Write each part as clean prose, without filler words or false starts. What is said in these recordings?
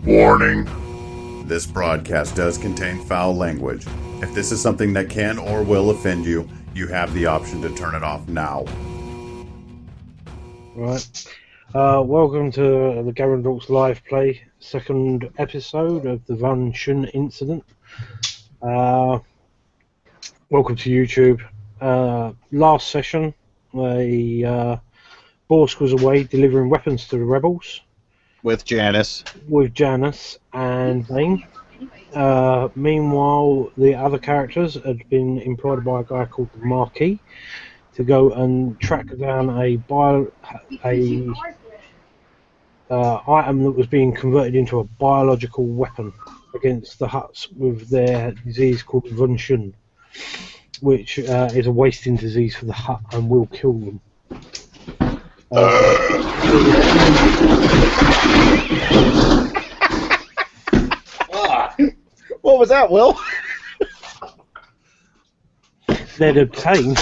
Warning. This broadcast does contain foul language. If this is something that can or will offend you, you have the option to turn it off now. Right. Welcome to the Dorks live play, second episode of the Vunshun incident. Welcome to YouTube. Last session, Dorks was away delivering weapons to the rebels. With Janice and Blaine. Meanwhile, the other characters had been employed by a guy called the Marquis to go and track down a item that was being converted into a biological weapon against the Hutts with their disease called Vunshun, which is a wasting disease for the Hutt and will kill them. What was that, Will? They'd obtained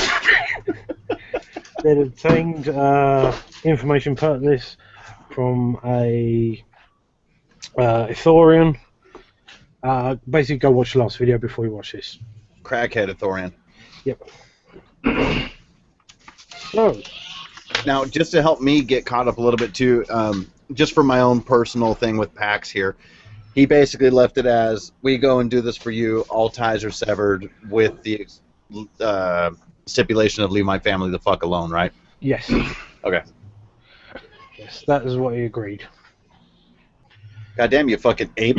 information per this from a Ithorian. Basically, go watch the last video before you watch this. Crackhead Ithorian. Yep. So, now, just to help me get caught up a little bit too, just for my own personal thing with PAX here, he basically left it as, we go and do this for you, all ties are severed, with the stipulation of leave my family the fuck alone, right? Yes. Okay. Yes, that is what he agreed. Goddamn, you fucking ape.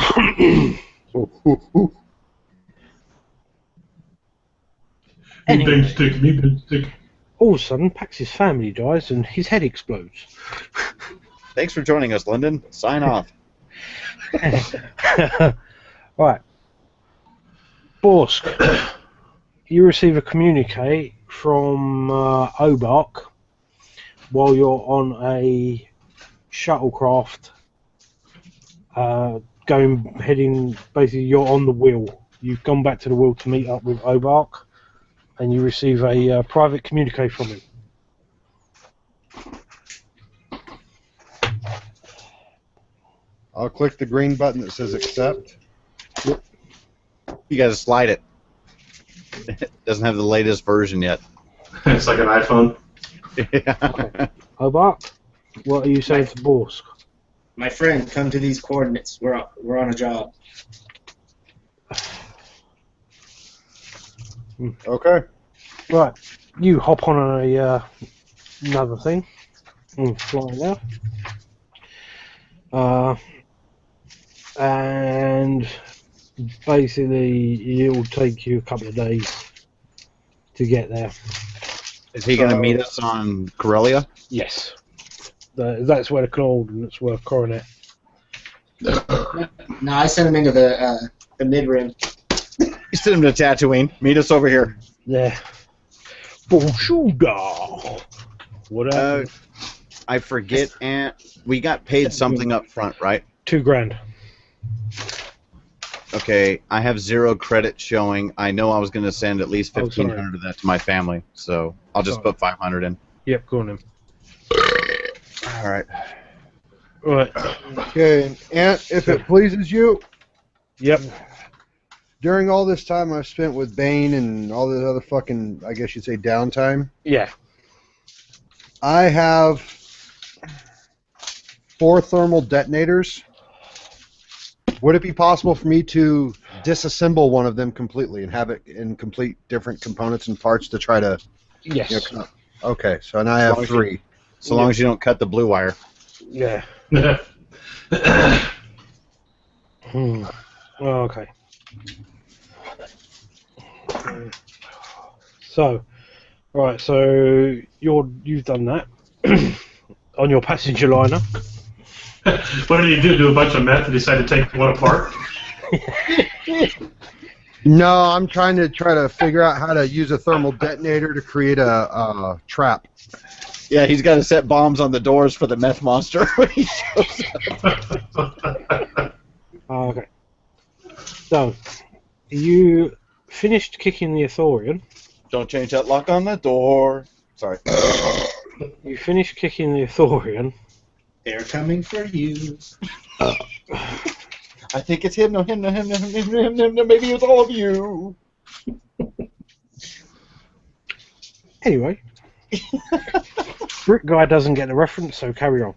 Anyway. All of a sudden, Pax's family dies and his head explodes. Thanks for joining us, Lindon. Sign off. Right. Dorks, you receive a communique from Obark while you're on a shuttlecraft basically you're on the wheel. You've gone back to the wheel to meet up with Obark, and you receive a private communique from him. I'll click the green button that says accept. Yep. You gotta slide it. It doesn't have the latest version yet. It's like an iPhone. Yeah. Okay. Obark, what are you saying to Dorks? My friend, come to these coordinates. We're on a job. Okay. Right, you hop on another thing and fly now. And basically, it'll take you a couple of days to get there. Is he gonna meet us on Corellia? Yes. That's where the coordinates were, Coronet. No, I sent him into the mid-rim. You sent him to Tatooine. Meet us over here. Yeah. Vunshun. Whatever. I forget, and we got paid something up front, right? $2,000. Okay, I have 0 credit showing. I know I was going to send at least 1,500 of that to my family, so I'll just put 500 in. Yep, go on then. All right. Right. Okay, and Ant, if it pleases you, Yep. during all this time I've spent with Bane and all this other fucking, I guess you'd say, downtime, Yeah. I have 4 thermal detonators. Would it be possible for me to disassemble one of them completely and have it in complete different components and parts to try to... Yes. Okay, so now I have 3. So long as you don't cut the blue wire. Yeah. Okay. So, right. So you've done that on your passenger liner. What did he do? Do a bunch of meth and decide to take one apart? No, I'm trying to figure out how to use a thermal detonator to create a trap. Yeah, he's got to set bombs on the doors for the meth monster when he shows up. Okay. So, you finished kicking the Ithorian. Don't change that lock on the door. Sorry. You finished kicking the Ithorian. They're coming for you. I think it's him. No, him. No, him. No, him. No, him. No, him. No, maybe it's all of you. Anyway, Brick Guy doesn't get the reference, so carry on.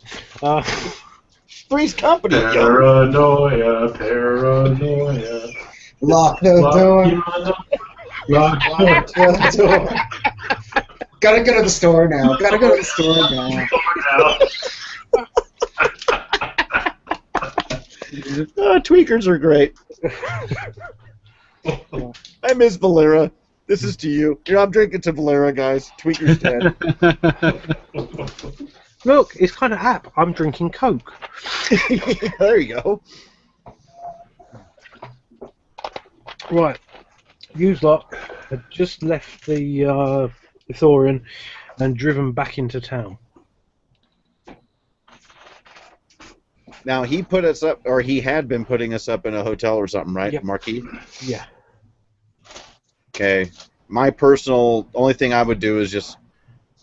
Three's Company. Yo. Paranoia, paranoia. Lock the door. Lock The door. Gotta go to the store now. Gotta go to the store now. Tweakers are great. I miss Valera. This is to you. I'm drinking to Valera, guys. Tweaker's dead. Look, it's kind of apt. I'm drinking Coke. There you go. Right. You lot had just left the Ithorian and driven back into town. Now, he put us up, or he had been putting us up in a hotel or something, right, Yep. Marquis? Yeah. Okay. My personal, only thing I would do is just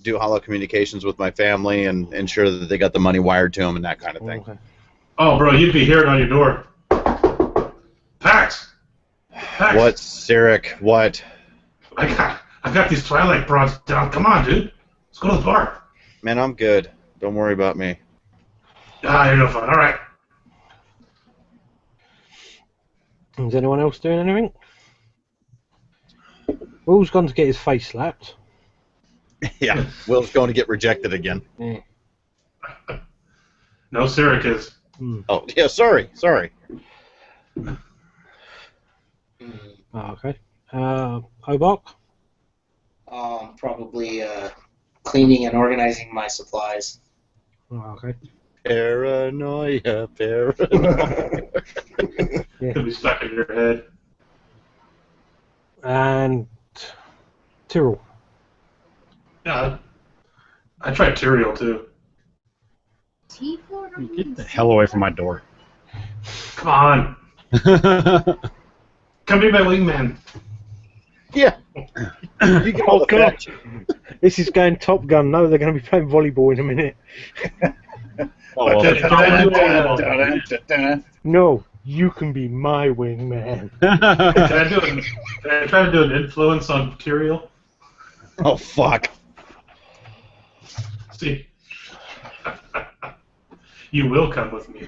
do hollow communications with my family and ensure that they got the money wired to them and that kind of thing. Okay. Oh, bro, you'd be hearing on your door. Pax! Pax! What, Sirik? What? I got these Twilight broads down. Come on, dude. Let's go to the bar. Man, I'm good. Don't worry about me. Ah, you're no fun. All right. Is anyone else doing anything? Will's gone to get his face slapped. Yeah, Will's going to get rejected again. Yeah. No, Sirik is. Oh, yeah, sorry. Oh, okay. Hobart? Probably cleaning and organizing my supplies. Oh, okay. Paranoia. It'll be stuck in your head. And Tyrrell. Yeah, I tried Tyrael, too. Get the hell away from my door. Come on. Come be my wingman. Yeah. You get all Oh, the God. fat. This is going Top Gun. No, they're going to be playing volleyball in a minute. Oh, Can I do a- No, you can be my wingman. Can I try to do an influence on Tyrael? Oh, fuck. See? You will come with me.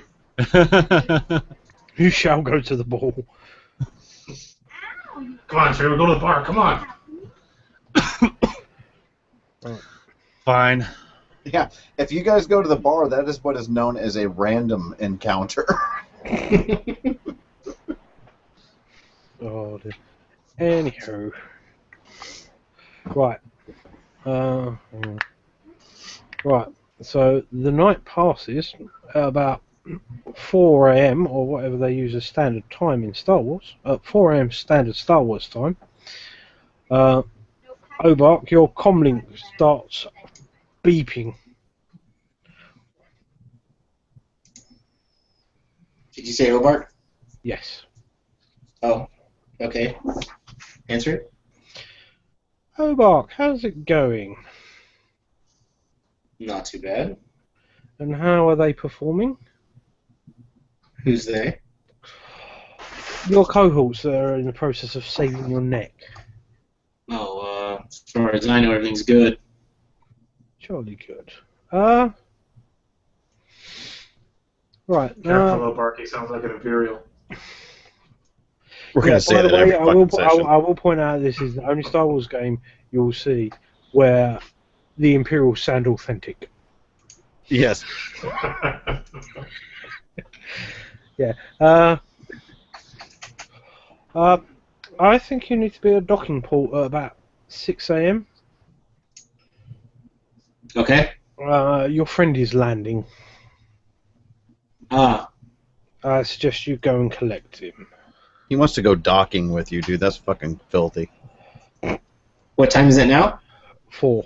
You shall go to the ball. Come on, Tyrael, go to the bar. Come on. Fine. Yeah, if you guys go to the bar, that is what is known as a random encounter. Oh, dear. Anywho. Right. Right. So the night passes at about 4 a.m. or whatever they use as standard time in Star Wars. 4 a.m. standard Star Wars time. Hobart, your comlink starts beeping. Did you say Hobart? Yes. Oh, okay. Answer it. Hobart, how's it going? Not too bad. And how are they performing? Who's they? Your cohorts that are in the process of saving your neck. Oh, as far as I know, everything's good. Jolly good. Right. Careful, though, Barky. Sounds like an Imperial. We're going to say by the that every way, fucking session. I will point out this is the only Star Wars game you'll see where the Imperials sound authentic. Yes. Yeah. I think you need to be at a docking port at about 6 a.m. Okay. Your friend is landing. Ah, I suggest you go and collect him. He wants to go docking with you, dude. That's fucking filthy. what time is it now? 4.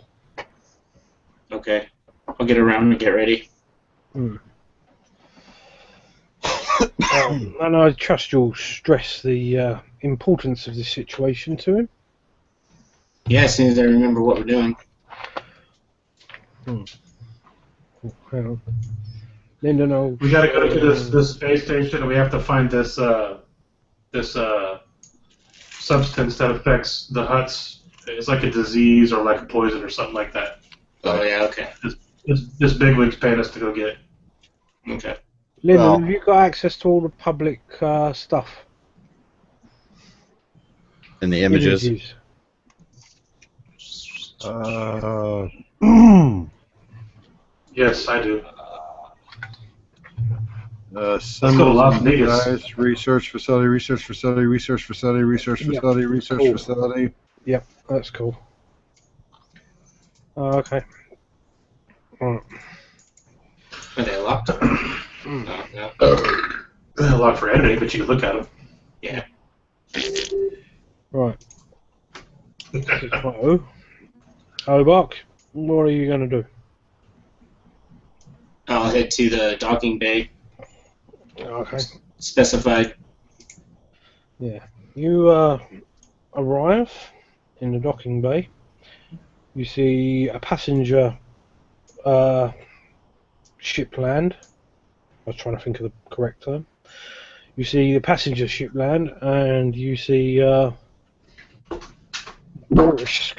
Okay. I'll get around and get ready. And I trust you'll stress the importance of this situation to him. Yeah, as soon as I remember what we're doing. Hang on. Lindon, I'll... We gotta go to this space station, and we have to find this substance that affects the huts. It's like a disease or like a poison or something like that. Oh yeah, okay. This bigwig's paying us to go get it. Okay. Lindon, Well- have you got access to all the public stuff? In the images. Yes, I do. Let's go to Las Vegas. Research facility, research facility, research facility, research Yep. facility, research Cool. facility. Yep, that's cool. Okay. Right. Are they locked? No. They're locked for editing, but you can look at them. Yeah. Right. So, Hobart, what are you going to do? I'll head to the docking bay Okay. specified. Yeah. You arrive in the docking bay. You see a passenger ship land. I was trying to think of the correct term. You see the passenger ship land, and you see Dorks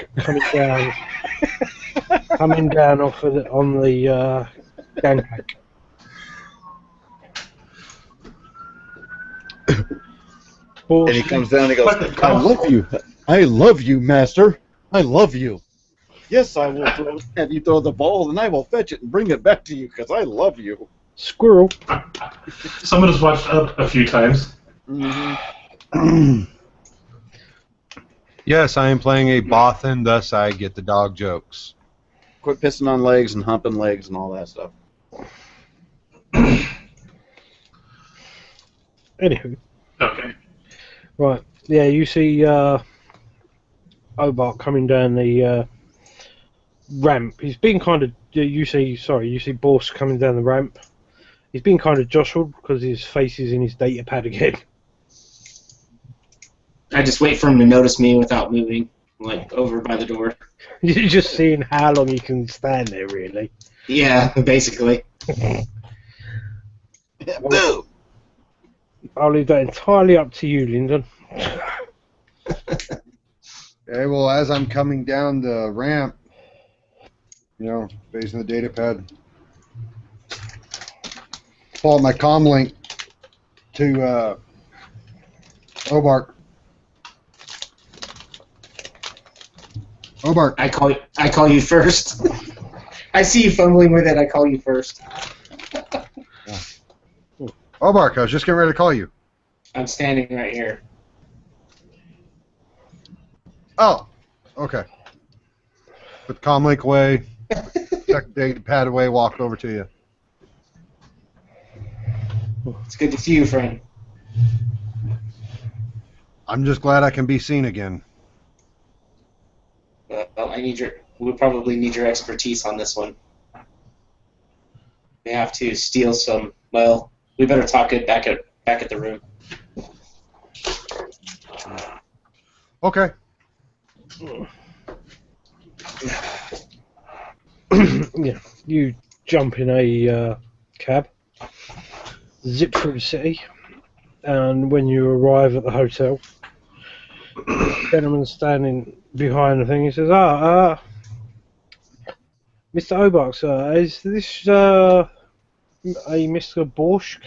coming down off of on the gangplank. And he comes down and he goes, What the I hell? love you. I love you, master. I love you. Yes, I will have you throw the ball, and I will fetch it and bring it back to you, because I love you. Squirrel. Someone has watched Up a few times. Yes, I am playing a Bothan, thus I get the dog jokes. Quit pissing on legs and humping legs and all that stuff. Anywho. Okay. Right. Yeah, you see Hobart coming down the ramp. He's been kind of... You see Borsk coming down the ramp. He's been kind of jostled because his face is in his data pad again. I just wait for him to notice me without moving, like over by the door. You're just seeing how long you can stand there, really. Yeah, basically. Boo! I'll leave that entirely up to you, Lindon. Okay, well, as I'm coming down the ramp, facing the data pad, pull up my comm link to Hobart. Hobart. I call you first. I see you fumbling with it. I call you first. Hobart, I was just getting ready to call you. I'm standing right here. Oh, okay. Put the comm link away, check the data pad away, walked over to you. It's good to see you, friend. I'm just glad I can be seen again. Well, we probably need your expertise on this one. We have to steal some. Well, we better talk it back at the room. Okay. Yeah, you jump in a cab, zip through the city, and when you arrive at the hotel, the gentleman standing behind the thing, he says, Mr. Hobart, sir, is this a Mr. Borsk?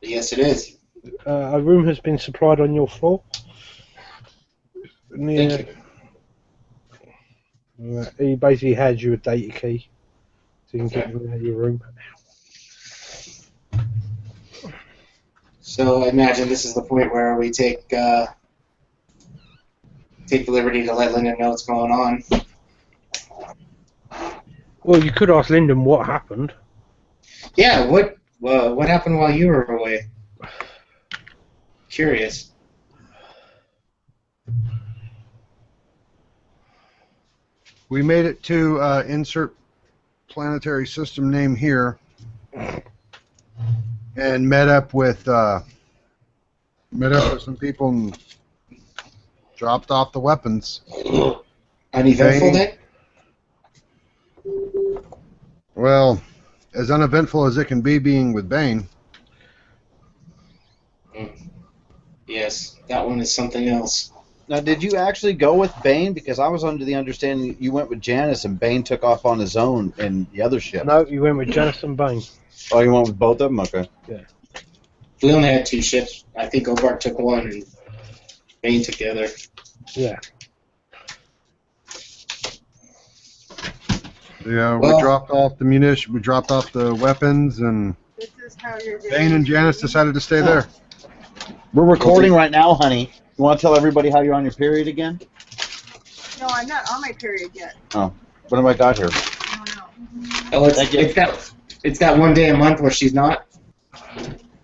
Yes, it is. A room has been supplied on your floor. Thank you. He basically had you a data key, so you can get in out of your room. So I imagine this is the point where we take the liberty to let Lindon know what's going on. Well, you could ask Lindon what happened. Yeah, what happened while you were away? Curious. We made it to insert planetary system name here, and met up with some people and dropped off the weapons. Uneventful day? Well, as uneventful as it can be being with Bane. Yes, that one is something else. Now, did you actually go with Bane? Because I was under the understanding you went with Janice and Bane took off on his own in the other ship. No, you went with Janice and Bane. Oh, you went with both of them? Okay. Yeah. We only had 2 ships. I think Obart took one and Bane took the other. Yeah. Yeah, Well- we dropped off the munition, we dropped off the weapons, and This is how you're doing. Bane and Janice decided to stay there. We're recording right now, honey. You want to tell everybody how you're on your period again? No, I'm not on my period yet. Oh. What have I got here? I don't know. Oh, it's that one day a month where she's not.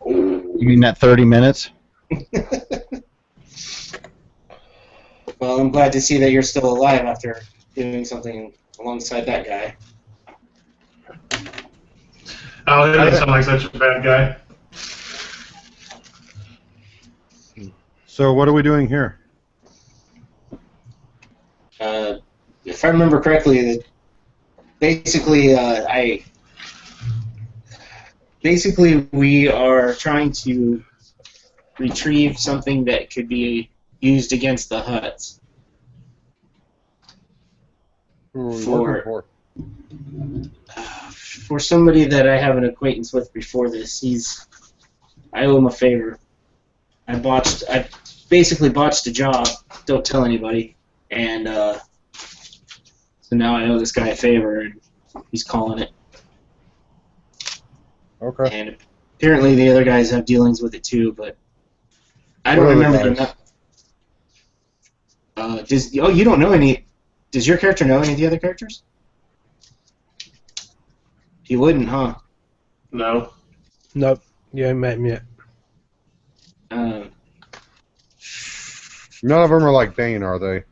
You mean that 30 minutes? Well, I'm glad to see that you're still alive after doing something alongside that guy. Oh, he doesn't sound like such a bad guy. So what are we doing here? If I remember correctly, basically we are trying to retrieve something that could be used against the Hutts. Who are we For- working for? For somebody that I have an acquaintance with before this, I owe him a favor. I basically botched a job. Don't tell anybody. And so now I owe this guy a favor, and he's calling it. Okay. And apparently the other guys have dealings with it too, but I don't What other remember guys? them. You don't know any? Does your character know any of the other characters? You wouldn't, huh? No. Nope. You haven't met him yet. None of them are like Bane, are they?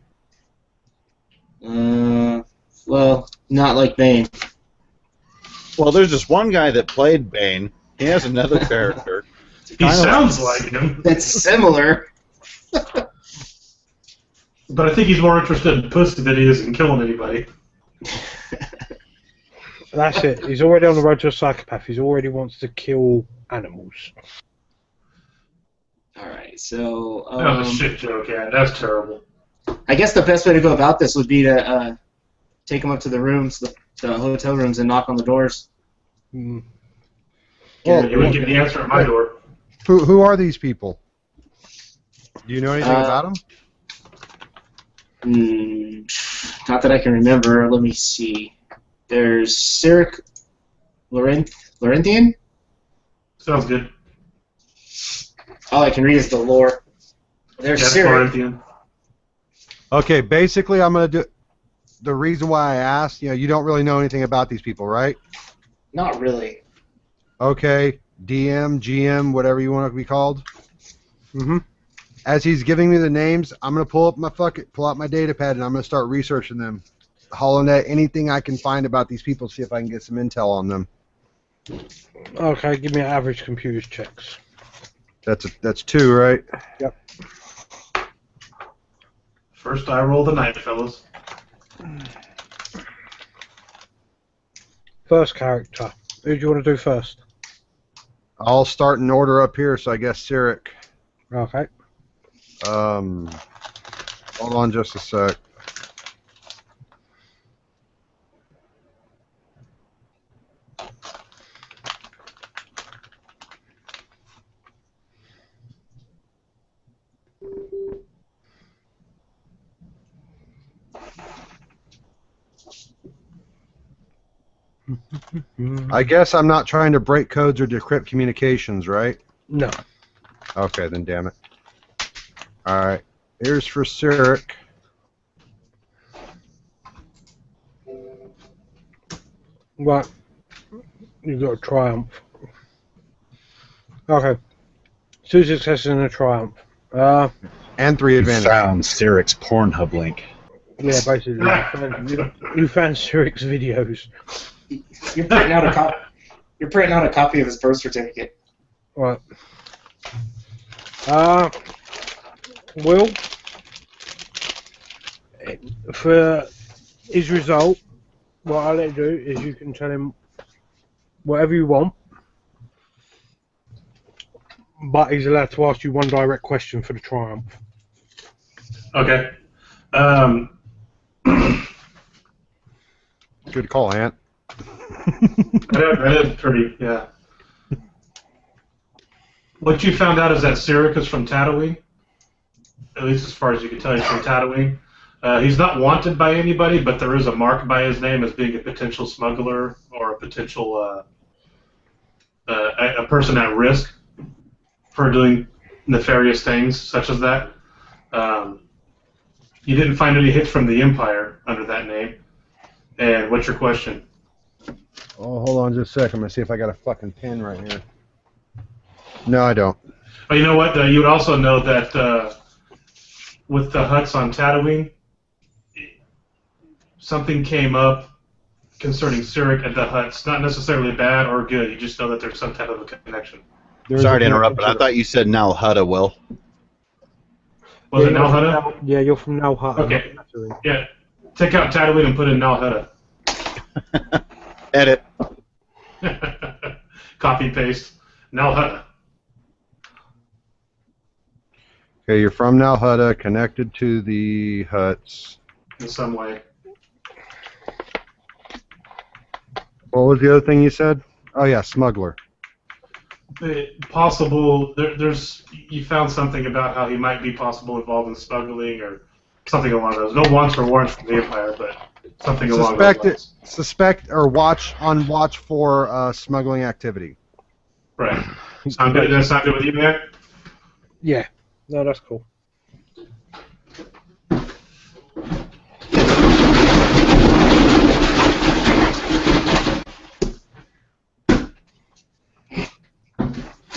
Well, not like Bane. Well, there's just one guy that played Bane. He has another character. He sounds like him, That's similar. but I think he's more interested in pussy than he is in killing anybody. That's it. He's already on the road to a psychopath. He already wants to kill animals. Alright, so... That was a shit joke, yeah. That's terrible. I guess the best way to go about this would be to take him up to the rooms, the hotel rooms, and knock on the doors. Mm. Yeah, you wouldn't get the answer at my door. Who are these people? Do you know anything about them? Not that I can remember. Let me see. There's Cyric Laurenthian? Sounds good. All I can read is the lore. There's Yes, Cyric. Corinthian. Okay, basically I'm going to do... The reason why I asked, you don't really know anything about these people, right? Not really. Okay, DM, GM, whatever you want to be called. Mm-hmm. As he's giving me the names, I'm going to pull out my data pad, and I'm going to start researching them. Hauling at anything I can find about these people, see if I can get some intel on them. Okay, give me an average computer's checks. That's 2, right? Yep. First I roll the night, fellas. First character. Who do you want to do first? I'll start in order up here, so I guess Cyric. Okay. Hold on just a sec. I guess I'm not trying to break codes or decrypt communications, right? No. Okay, then damn it. Alright, here's for Cyric. Right. You've got a triumph. Okay. 2 successes and a triumph. And 3 You advantage. found Cyric's Pornhub link. Yeah, basically. You found Cyric's videos. You're printing out a copy. You're printing out a copy of his birth certificate. Right. Will, for his result, what I'll let you do is you can tell him whatever you want, but he's allowed to ask you one direct question for the triumph. Okay. Good call, Ant. That is pretty, yeah. What you found out is that Cyric is from Tatooine. At least as far as you can tell, he's from Tatooine. He's not wanted by anybody, but there is a mark by his name as being a potential smuggler or a potential a person at risk for doing nefarious things such as that. You didn't find any hits from the Empire under that name. And what's your question? Oh, hold on just a second. I'm going to see if I got a fucking pen right here. No, I don't. Oh, you know what? You would also know that with the huts on Tatooine, something came up concerning Cyric and the huts. Not necessarily bad or good. You just know that there's some type of a connection. Sorry to interrupt, but I thought you said Nal Hutta, Will. Was it Nal Hutta? Yeah, you're from Nal Hutta. Okay. Yeah. Take out Tatooine and put in Nal Hutta. Edit. Copy paste. Nal Hutta. Okay, you're from Nal Hutta, connected to the huts. In some way. What was the other thing you said? Oh yeah, smuggler. Possible. There's. You found something about how he might be possible involved in smuggling or something along those. No wants or warrants from the Empire, but something along those lines. Suspect or watch for smuggling activity. Right. Sound good? Does that sound good with you, man? Yeah. No, that's cool.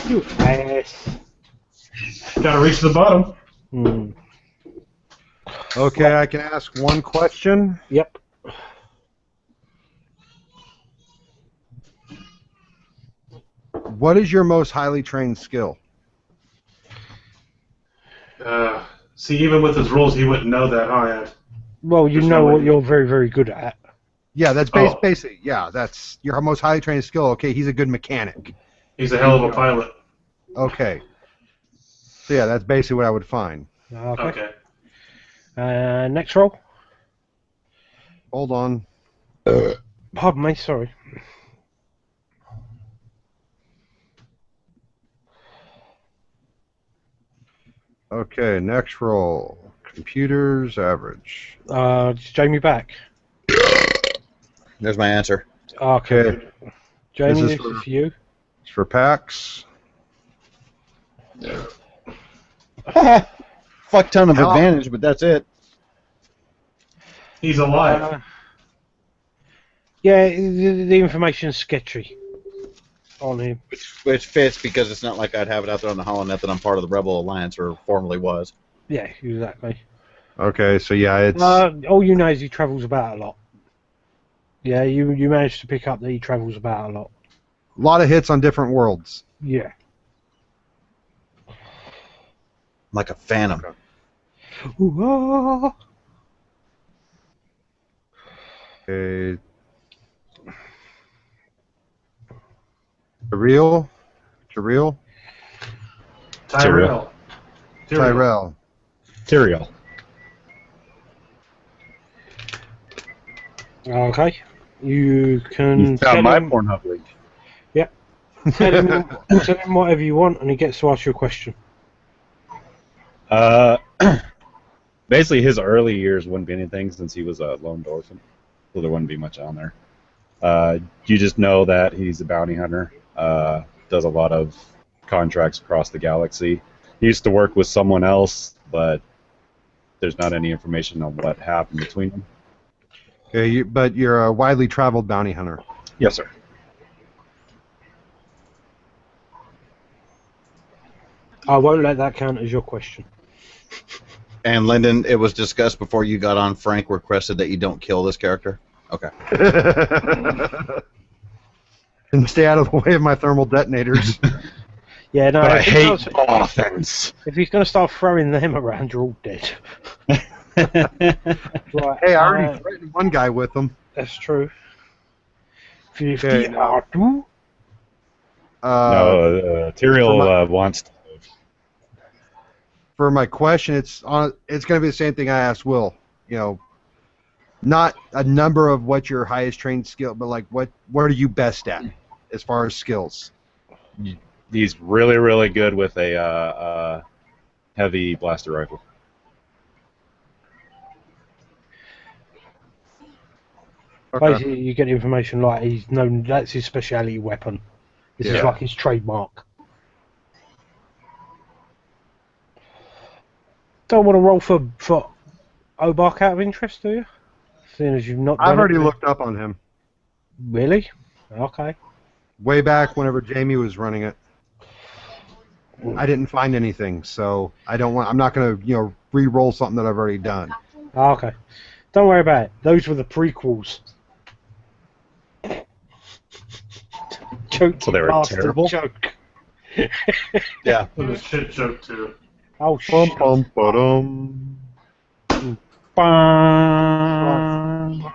You ass. Gotta reach the bottom. Okay, I can ask one question. Yep. What is your most highly trained skill? See, even with his rules, he wouldn't know that, huh, Ed? Well, you know what you're very, very good at. Yeah, that's basic. Yeah, that's your most highly trained skill. Okay, he's a good mechanic. He's a hell of a pilot. Okay. So yeah, that's basically what I would find. Okay. Next roll. Hold on. Pardon me, sorry. Okay, next roll. Computers, average. Is Jaime back? There's my answer. Okay. Jaime, this is for you. It's for PAX. Fuck ton of advantage, but that's it. He's alive. Yeah, the information's sketchy on him. Which fits because it's not like I'd have it out there on the holonet that I'm part of the Rebel Alliance or formerly was. Yeah, exactly. Okay, so yeah, it's... all you know is he travels about a lot. Yeah, you managed to pick up that he travels about a lot. A lot of hits on different worlds. Yeah. Like a phantom. Ooh-ah. Okay. Tyrell? Tyrell. Tyrael. Okay. You can... found my Pornhub link. Yeah. Tell him whatever you want and he gets to ask you a question. Basically, his early years wouldn't be anything since he was a lone orphan, so there wouldn't be much on there. You just know that he's a bounty hunter, does a lot of contracts across the galaxy. He used to work with someone else, but there's not any information on what happened between them. Okay, but you're a widely traveled bounty hunter. Yes, sir. I won't let that count as your question. And Lindon, it was discussed before you got on. Frank requested that you don't kill this character. Okay. And stay out of the way of my thermal detonators. Yeah, no. But I hate offense. If he's going to start throwing them around, you're all dead. Right, Hey, I already threatened one guy with them. That's true. 50 R2. No, Tyrael wants to. For my question, it's going to be the same thing I asked Will. You know, not a number of what your highest trained skill, but like what are you best at as far as skills? He's really, really good with a heavy blaster rifle. Okay. Basically, you get information like he's known that's his specialty weapon. This is Yeah. like his trademark. Don't want to roll for Obark out of interest, do you? Seeing as you've not done I've already it. looked up on him. Really? Okay. Way back whenever Jaime was running it. I didn't find anything, so I'm not going to, re-roll something that I've already done. Okay. Don't worry about it. Those were the prequels. Joke. So they were bastard terrible? Joke. Yeah. It was a shit joke too. Oh shit.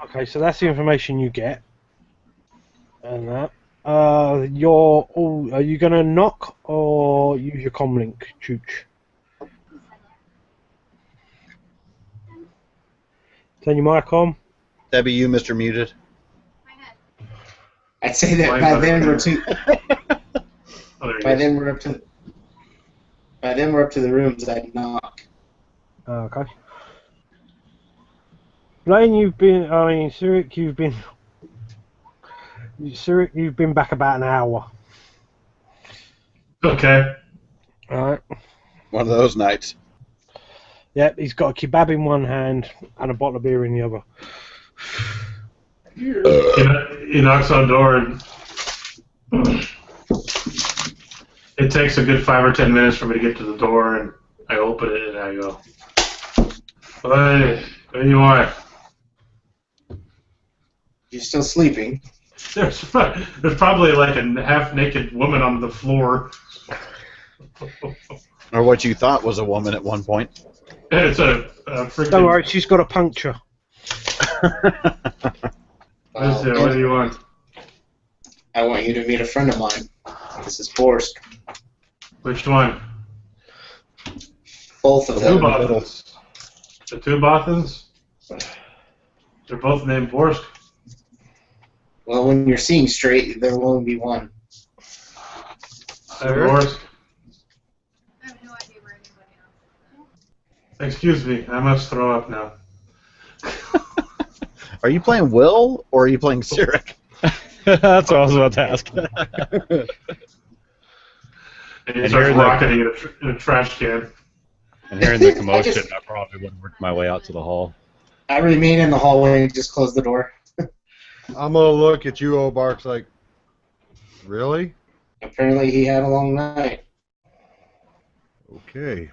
Okay, so that's the information you get. And that. Are you gonna knock or use your comlink, Chooch? Turn your mic on. That'd be you, Mr. Muted. I'd say that Why by not? then we're too. Oh, there he By is. then we're up to. By then we're up to the rooms. I'd knock. Okay. Blaine, Cyric, you've been back about an hour. Okay. Alright. One of those nights. Yep, he's got a kebab in one hand and a bottle of beer in the other. He knocks on the door and it takes a good 5 or 10 minutes for me to get to the door, and I open it and I go, "Hey, what do you want?" You're still sleeping. There's probably like a half-naked woman on the floor. Or what you thought was a woman at one point. It's a freaking. Don't worry, she's got a puncture. What do you want? I want you to meet a friend of mine. This is Borsk. Which one? Both of Two them. Bothans. The two Bothans? They're both named Borsk. Well, when you're seeing straight, there will only be one. Borsk. I have no idea where anybody else is. Excuse me, I must throw up now. Are you playing Will or are you playing Cyric? That's what I was about to ask. And he And starts here's the- rocketing in a trash can. And hearing the commotion, I probably would have worked my way out to the hall. I remain in the hallway and just close the door. I'm going to look at you, Obark's like, really? Apparently he had a long night. Okay.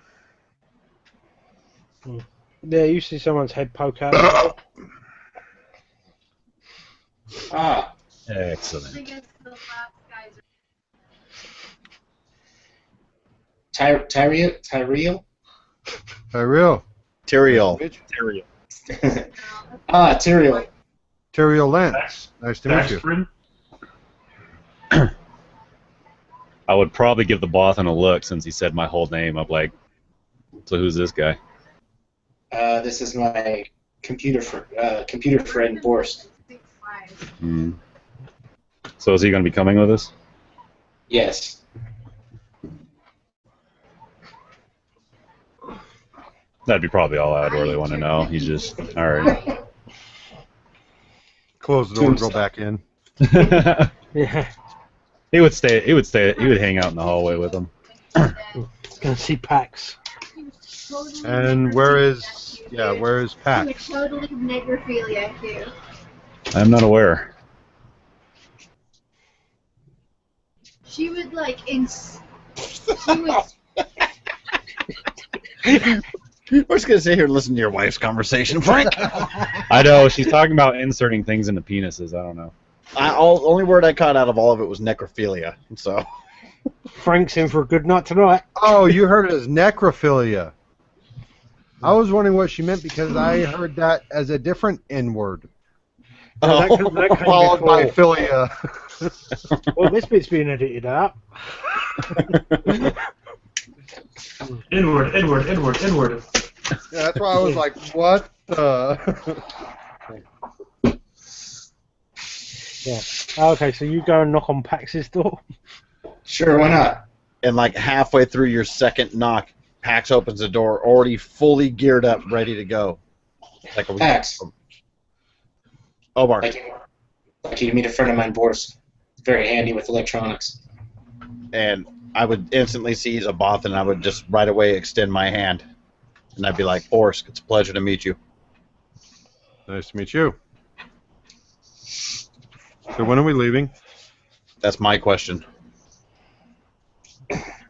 Yeah, you see someone's head poke out. Ah, I Excellent. guess the last guys Tyrael? Tyrael. Tyrael. Ah, Tyrael. Tyrael Lance. Nice to meet you. Baxtrin? I would probably give the Bothan a look since he said my whole name. I'm like, so who's this guy? This is my computer friend, Borsk. 6'5". Hmm. So is he going to be coming with us? Yes. That'd be probably all I'd really want to know. He's just, all right. Close the door and go back in. Yeah. He would stay. He would hang out in the hallway with him. Gonna see Pax. And where is Pax? Pax? Totally necrophilia too. I'm not aware. She would she would. We're just going to sit here and listen to your wife's conversation, Frank. I know she's talking about inserting things into penises. I don't know. Only word I caught out of all of it was necrophilia. So Frank's in for a good night tonight. Oh, you heard it as necrophilia. I was wondering what she meant because I heard that as a different N word. No, that came Followed by before. Philia. Well, this bit's being edited out. Inward. Yeah, that's why I was like, what the? Yeah. Okay, so you go and knock on Pax's door. Sure, why not? And like halfway through your second knock, Pax opens the door, already fully geared up, ready to go. Like a Pax. Omar. Like you to meet a friend of mine, Boris. Very handy with electronics. And I would instantly see he's a Both, and I would just right away extend my hand. And I'd be like, Boris, it's a pleasure to meet you. Nice to meet you. So when are we leaving? That's my question.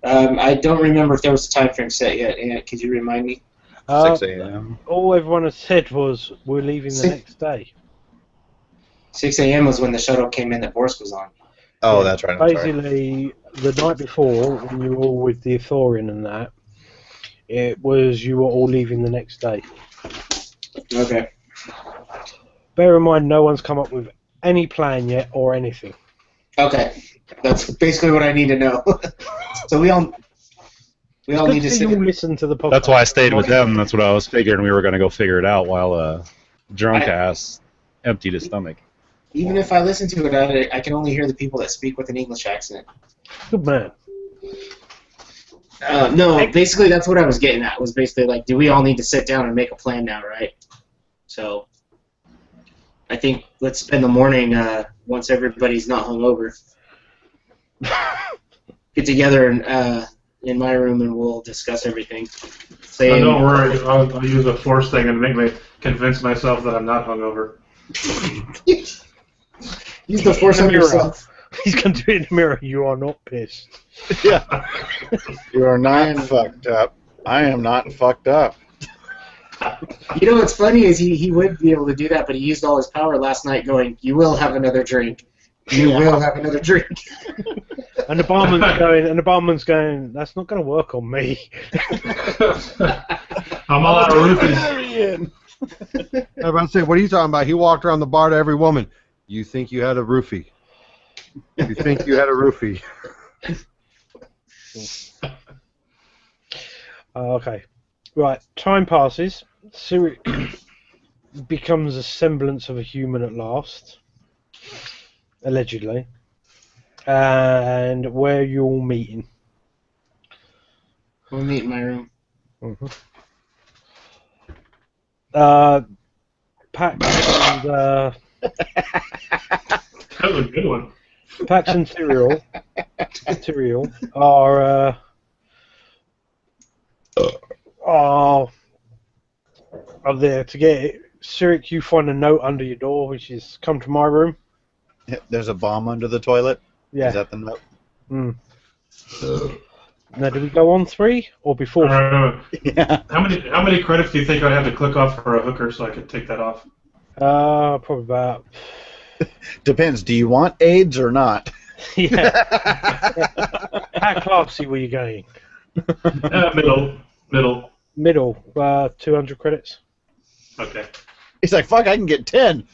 I don't remember if there was a time frame set yet. Ant, could you remind me? 6 a.m. All everyone has said was we're leaving the next day. 6 a.m. was when the shuttle came in that Boris was on. Oh, that's right. I'm sorry. Basically, the night before, when you were all with the Athorian and that, it was you were all leaving the next day. Okay. Bear in mind, no one's come up with any plan yet or anything. Okay. That's basically what I need to know. So we all need to sit. You listen to the podcast. That's why I stayed with them. That's what I was figuring. We were going to go figure it out while drunk ass emptied his stomach. Even if I listen to it, I can only hear the people that speak with an English accent. Good man. No, basically that's what I was getting at. Was basically like, do we all need to sit down and make a plan now, right? So, I think let's spend the morning once everybody's not hungover. Get together in my room and we'll discuss everything. Don't worry, I'll use a force thing and make me convince myself that I'm not hungover. Use the force on yourself. He's going to do it in the mirror. You are not pissed. Yeah. You are not fucked up. I am not fucked up. You know what's funny is he would be able to do that, but he used all his power last night going, you will have another drink. You will have another drink. And the barman's going, that's not going to work on me. I'm all out of roofies. I was about to say, what are you talking about? He walked around the bar to every woman. You think you had a roofie? You think you had a roofie? Okay. Right. Time passes. Cyric becomes a semblance of a human at last. Allegedly. And where are you all meeting? We'll meet in my room. Mm-hmm. Pax and That was a good one. Pax and Tyrael are there to get it. Cyric, you find a note under your door, which is come to my room. There's a bomb under the toilet? Yeah. Is that the note? Mm. Now, do we go on 3 or before? Yeah. How many credits do you think I'd have to click off for a hooker so I could take that off? Probably about. Depends. Do you want AIDS or not? Yeah. How classy were you going? Middle. 200 credits. Okay. He's like, fuck, I can get 10.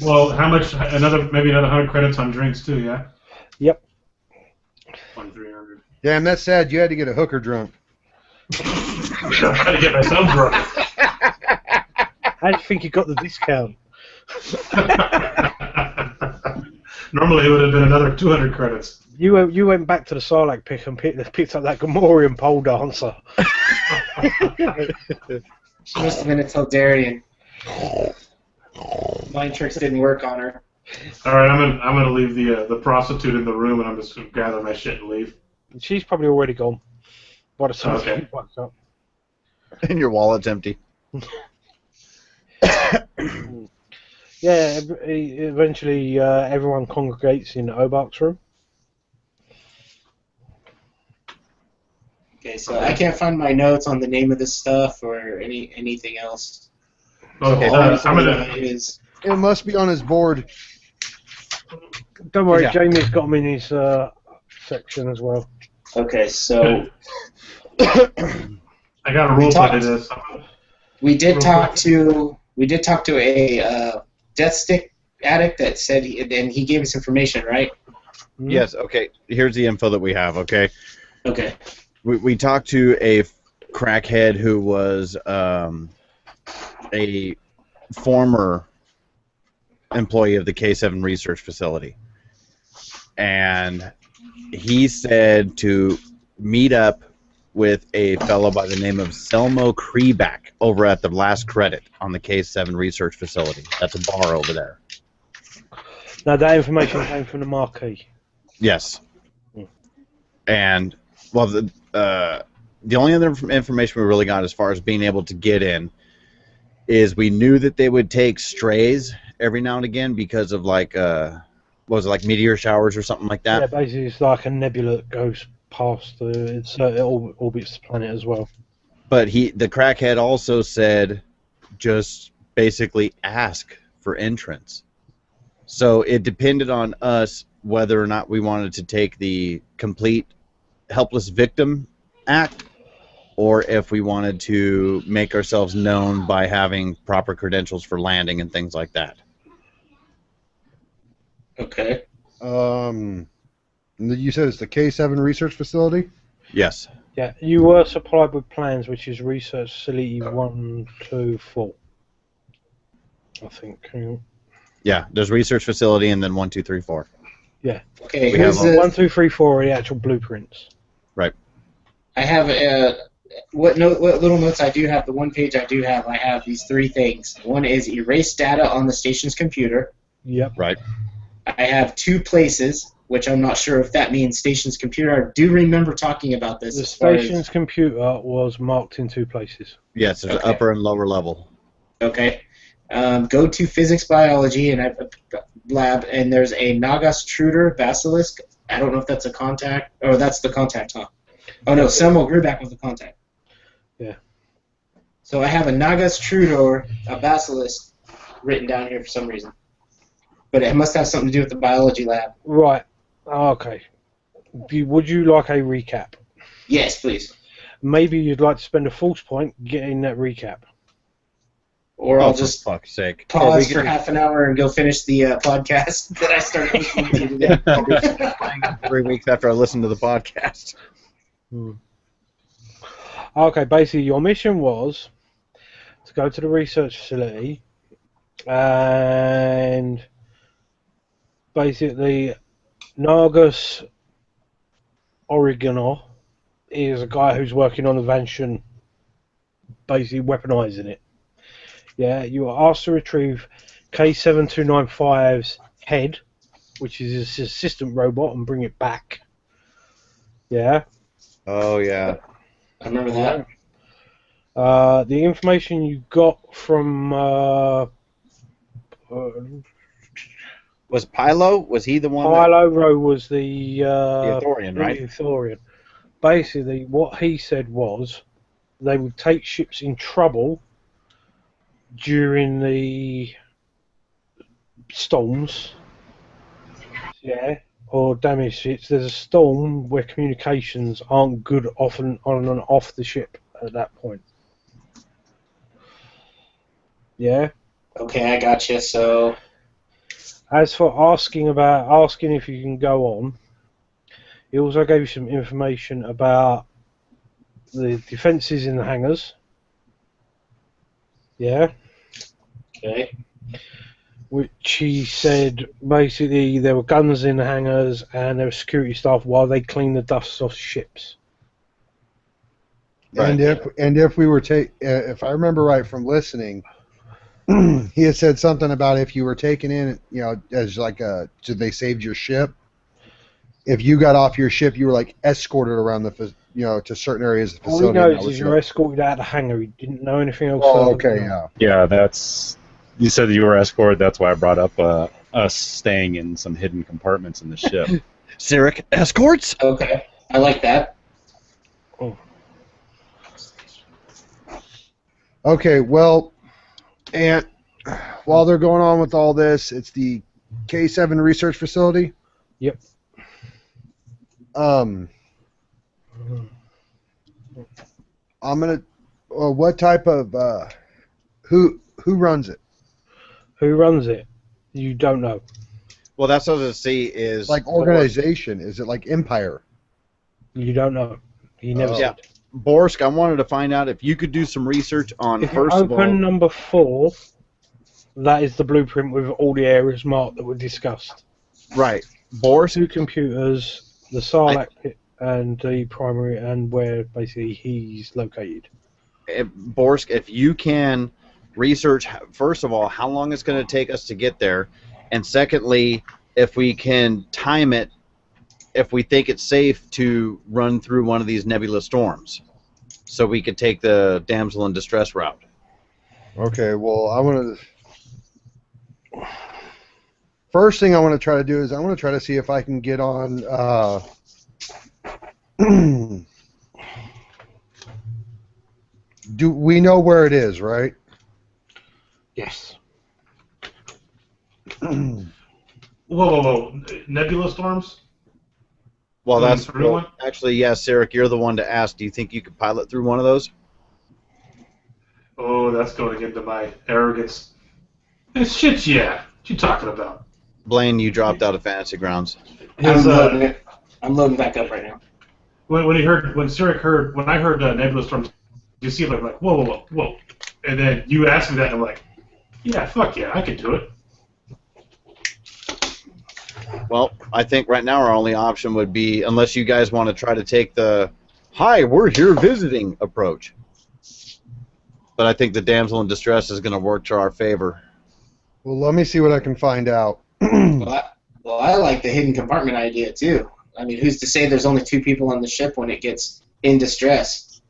Well, how much? Maybe another 100 credits on drinks too, yeah? Yep. 300. Damn, that's sad. You had to get a hooker drunk. I'm trying to get myself drunk. How do you think you got the discount? Normally it would have been another 200 credits. You went back to the Sarlacc pit and picked up that Gamorrean pole dancer. Must have been a Toldarian. Mind tricks didn't work on her. All right, I'm gonna leave the prostitute in the room, and I'm just gonna gather my shit and leave. She's probably already gone. By the time Okay. she wakes up. And your wallet's empty. Yeah, eventually everyone congregates in Obark's room. Okay, so I can't find my notes on the name of this stuff or anything else. Okay, All I I'm know gonna. is It must be on his board. Don't worry, Yeah. Jaime's got them in his section as well. okay. So I got a role play to this. we did talk to a death stick addict that said he gave us information, right? Hmm? Yes. Okay. Here's the info that we have. Okay. Okay. We talked to a crackhead who was a former employee of the K7 research facility, and he said to meet up with a fellow by the name of Selmo Kreeback over at the last credit on the K7 research facility. That's a bar over there. Now that information came from the marquee. Yes. And well, the only other information we really got as far as being able to get in is we knew that they would take strays every now and again because of like what was it, like meteor showers or something like that? Yeah, basically it's like a nebula that goes past it orbits the planet as well. But the crackhead also said just basically ask for entrance. So it depended on us whether or not we wanted to take the complete helpless victim act, or if we wanted to make ourselves known by having proper credentials for landing and things like that. Okay. You said it's the K7 research facility? Yes. Yeah, you were supplied with plans, which is Research Facility 124. I think. Hang on. Yeah, there's research facility and then 1, 2, 3, 4. Yeah. Okay. We Here's have the, 1, 2, 3, 4 are the actual blueprints. Right. I have what little notes I do have. The one page I do have. I have these three things. One is erase data on the station's computer. Yep. Right. I have 2 places, which I'm not sure if that means station's computer. I do remember talking about this. The as far as- station's computer was marked in 2 places. Yes, there's Okay. upper and lower level. Okay. Go to physics biology and lab, and there's a Nagastruder basilisk. I don't know if that's a contact. Oh, that's the contact, huh? Oh no, Selmo Gruback was the contact. Yeah. So I have a Nagastruder, a basilisk, written down here for some reason. But it must have something to do with the biology lab. Right. Okay. Would you like a recap? Yes, please. Maybe you'd like to spend a force point getting that recap. Or I'll for just fuck's sake. pause for half an hour and go finish the podcast that I started listening to today. 3 weeks after I listened to the podcast. Okay, basically your mission was to go to the research facility and basically Nagus Oregano is a guy who's working on the Vunshun, basically weaponizing it. Yeah, you are asked to retrieve K7295's head, which is his assistant robot, and bring it back. Yeah. Oh, yeah. I remember that. The information you got from Was Pilo? Was he the one? Pilo was the Athorian, right? The Athorian. Basically, what he said was they would take ships in trouble during the storms, yeah, or damaged ships. There's a storm where communications aren't good often on and off the ship at that point. Yeah. Okay, I got you. So, As for asking if you can go on, he also gave you some information about the defences in the hangars. Yeah. okay. Which he said basically there were guns in the hangars and there was security staff while they cleaned the dust off ships. Right. And if we were if I remember right from listening, he had said something about if you were taken in, as like so they saved your ship. If you got off your ship, you were like escorted around to certain areas of the All he facility. knows is you're escorted out of the hangar. He didn't know anything else. Oh, further okay, than that. yeah. Yeah, that's. You said that you were escorted. That's why I brought up us staying in some hidden compartments in the ship. Cyric escorts? Okay, I like that. Okay, well, and while they're going on with all this, it's the K7 research facility. Yep. I'm gonna. What type of who runs it? Who runs it? You don't know. Well, that's what I was going to see is... Like organization. Is it like Empire? You don't know. He never Yeah. said. Borsk, I wanted to find out if you could do some research on, If you first of all... open number 4, that is the blueprint with all the areas marked that were discussed. Right. Borsk, 2 computers, the Sarlacc pit, and the primary, and where basically he's located. Borsk, if you can research, first of all, how long it's going to take us to get there, and secondly, if we can time it, if we think it's safe to run through one of these nebula storms, so we could take the damsel in distress route. Okay, well, I want to... First thing I want to try to do is I want to try to see if I can get on... Do we know where it is, right? Yes. Whoa. Nebula storms? Well, Going that's through one? actually, yes, Sarek, you're the one to ask. Do you think you could pilot through one of those? Oh, that's going into my arrogance. It's shit, yeah. What you talking about? Blaine, you dropped out of Fantasy Grounds. His, I'm loading back up right now. when Sarek heard, when I heard Nebula storms, you see like whoa, and then you asked me that, and I'm like, yeah, fuck yeah, I can do it. Well, I think right now our only option would be, unless you guys want to try to take the, hi, we're here visiting approach. But I think the damsel in distress is going to work to our favor. Well, let me see what I can find out. Well, I like the hidden compartment idea too. I mean, who's to say there's only 2 people on the ship when it gets in distress?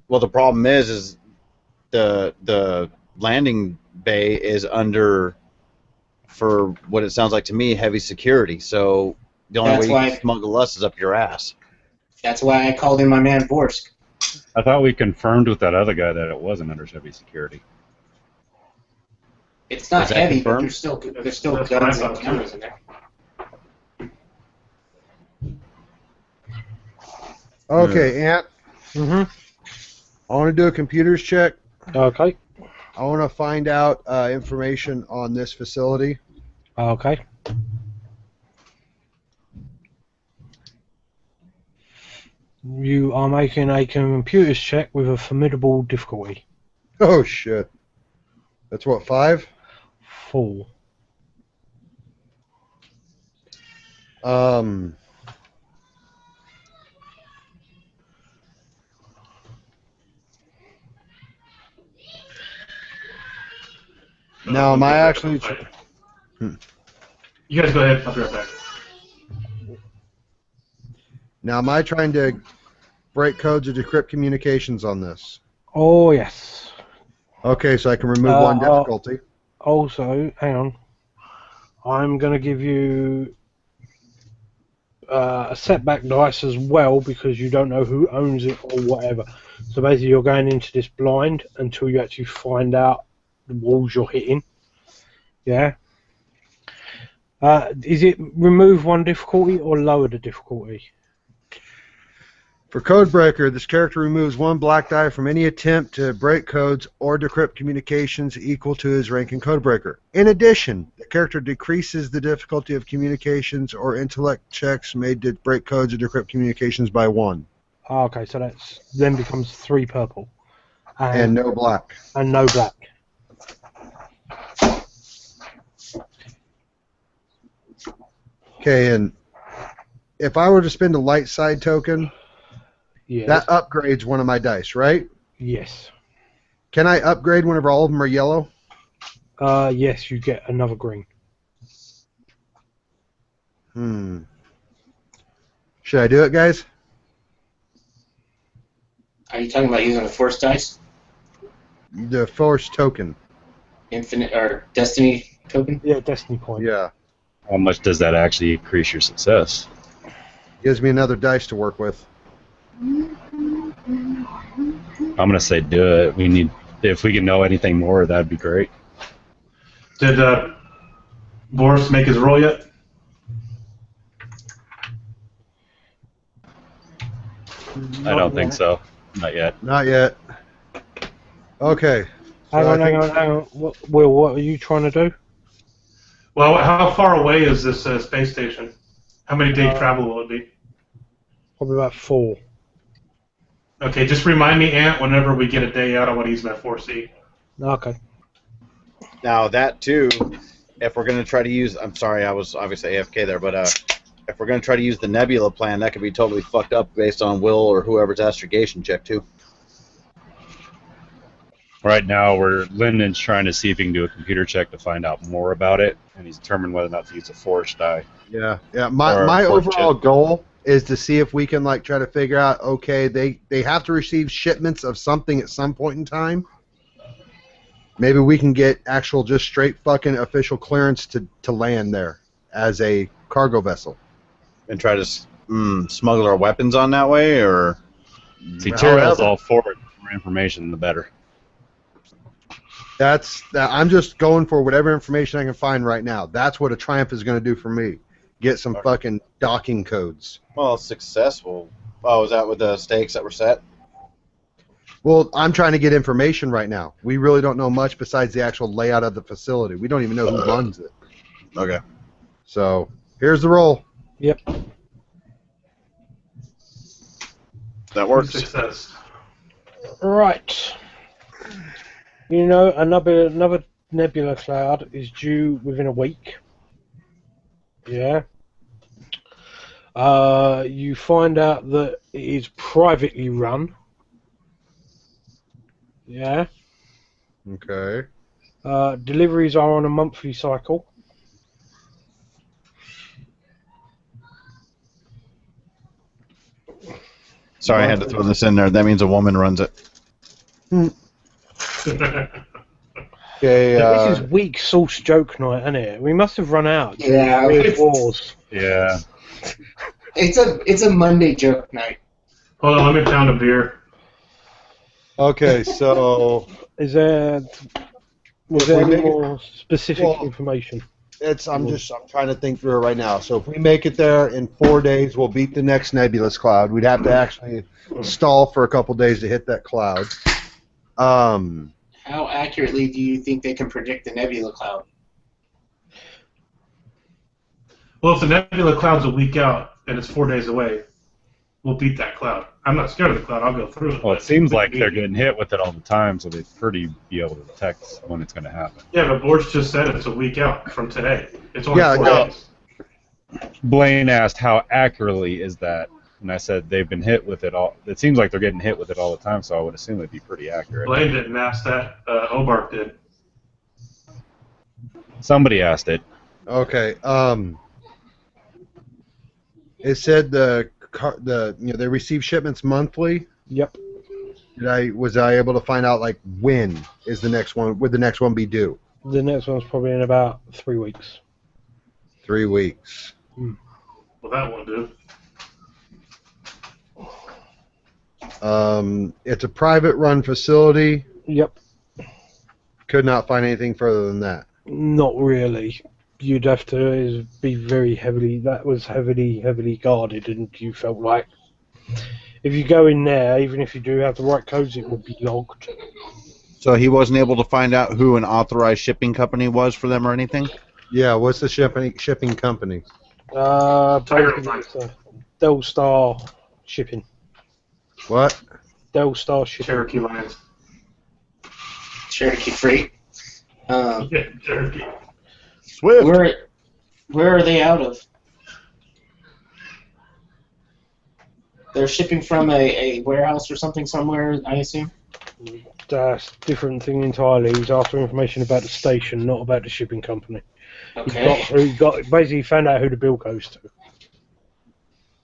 Well, the problem is the landing bay is under, for what it sounds like to me, heavy security. So the only That's way you why- can smuggle us is up your ass. That's why I called in my man Borsk. I thought we confirmed with that other guy that it wasn't under heavy security. It's not Is that heavy, but confirmed? there's still That's what I guns and thought, too. cameras in there. Okay, Ant, Mm-hmm. I want to do a computers check. Okay. I want to find out information on this facility. Okay. You are making a computers check with a formidable difficulty. Oh, shit. That's what, 5? 4. Now, am I actually... You guys go ahead. I'll be right back. Now, am I trying to break codes or decrypt communications on this? Oh, yes. Okay, so I can remove one difficulty. Also, hang on. I'm going to give you a setback dice as well because you don't know who owns it or whatever. So basically you're going into this blind until you actually find out the walls you're hitting. Yeah? Is it remove one difficulty or lower the difficulty? For Codebreaker, this character removes 1 black die from any attempt to break codes or decrypt communications equal to his rank in Codebreaker. In addition, the character decreases the difficulty of communications or intellect checks made to break codes or decrypt communications by 1. Okay, so that's then becomes 3 purple. And no black. And no black. Okay, and if I were to spend a light side token, Yes. that upgrades one of my dice, right? Yes. Can I upgrade whenever all of them are yellow? Yes, you get another green. Should I do it, guys? Are you talking about using a force dice? The force token. Infinite or destiny token? Yeah, destiny point. Yeah. How much does that actually increase your success? Gives me another dice to work with. I'm gonna say do it. We need, if we can know anything more, that'd be great. Did Boris make his roll yet? I don't think so. Not yet. Not yet. Okay. Hang on. Will, what are you trying to do? Well, how far away is this space station? How many day travel will it be? Probably about 4. Okay, just remind me, Ant, whenever we get a day out, I want to use my 4C. Okay. Now that too, if we're going to try to use, I'm sorry, I was obviously AFK there, but if we're going to try to use the Nebula plan, that could be totally fucked up based on Will or whoever's astrogation check too. Right now, Lindon's trying to see if he can do a computer check to find out more about it, and he's determined whether or not to use a force die. Yeah. My overall goal is to see if we can like try to figure out. Okay, they have to receive shipments of something at some point in time. Maybe we can get actual just straight fucking official clearance to land there as a cargo vessel. And try to smuggle our weapons on that way, or... See, Tyrell's all for it. The more information, the better. I'm just going for whatever information I can find right now. That's what a Triumph is going to do for me. Get some fucking docking codes. Well, successful. Oh, is that with the stakes that were set? Well, I'm trying to get information right now. We really don't know much besides the actual layout of the facility. We don't even know who runs it. Okay. So, here's the roll. Yep. That works. Success. Right. You know, another nebula cloud is due within a week. Yeah. You find out that it is privately run. Yeah. Okay. Deliveries are on a monthly cycle. Sorry, I had to throw this in there. That means a woman runs it. Okay. This is weak sauce joke night, isn't it? We must have run out. Yeah. Weird wars. Yeah. It's a Monday joke night. Hold on, let me pound a beer. Okay, so Was there any more specific information? I'm trying to think through it right now. So if we make it there in 4 days, we'll beat the next nebulous cloud. We'd have to actually stall for a couple days to hit that cloud. How accurately do you think they can predict the nebula cloud? Well, if the nebula cloud's a week out and it's 4 days away, we'll beat that cloud. I'm not scared of the cloud. I'll go through it. Well, it seems like they're getting hit with it all the time, so they'd pretty be able to detect when it's going to happen. Yeah, but Borge just said it's a week out from today. It's only 4 days. Blaine asked how accurately is that, and I said they've been hit with it all. It seems like they're getting hit with it all the time, so I would assume it'd be pretty accurate. Blaine didn't ask that. Obark did. Somebody asked it. Okay. It said they receive shipments monthly. Yep. Was I able to find out like when is the next one? Would the next one be due? The next one's probably in about 3 weeks. 3 weeks. Well, that won't do. It's a private run facility. Yep. Could not find anything further than that. Not really. You'd have to be very heavily guarded, and you felt like if you go in there, even if you do have the right codes, it would be logged. So he wasn't able to find out who an authorized shipping company was for them or anything? Yeah, what's the shipping company? Delstar Shipping. What? Delstar Shipping. Cherokee Lines. Cherokee Freight. Yeah, Cherokee. Swift. Where are they out of? They're shipping from a warehouse or something somewhere, I assume? That's a different thing entirely. He's after information about the station, not about the shipping company. Okay. He basically found out who the bill goes to.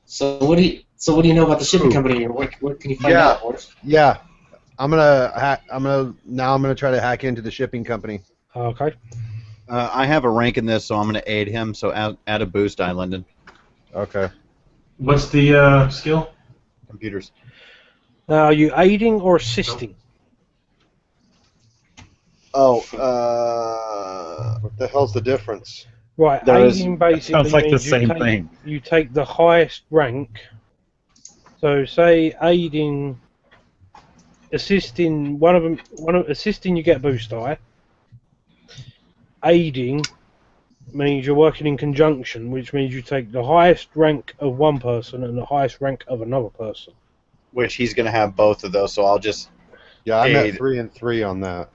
So what do you know about the shipping company, or what can you find out, Boris? Yeah. I'm gonna try to hack into the shipping company. Okay. I have a rank in this, so I'm going to aid him. So add a boost, Lindon. Okay. What's the skill? Computers. Now, are you aiding or assisting? Oh, what the hell's the difference? Right, There aiding basically Sounds like the means same thing. You take the highest rank. So, say aiding assisting assisting you get a boost die. Aiding means you're working in conjunction, which means you take the highest rank of one person and the highest rank of another person. Which he's going to have both of those, so I'll just... Yeah, I'm Aid. at 3 and 3 on that.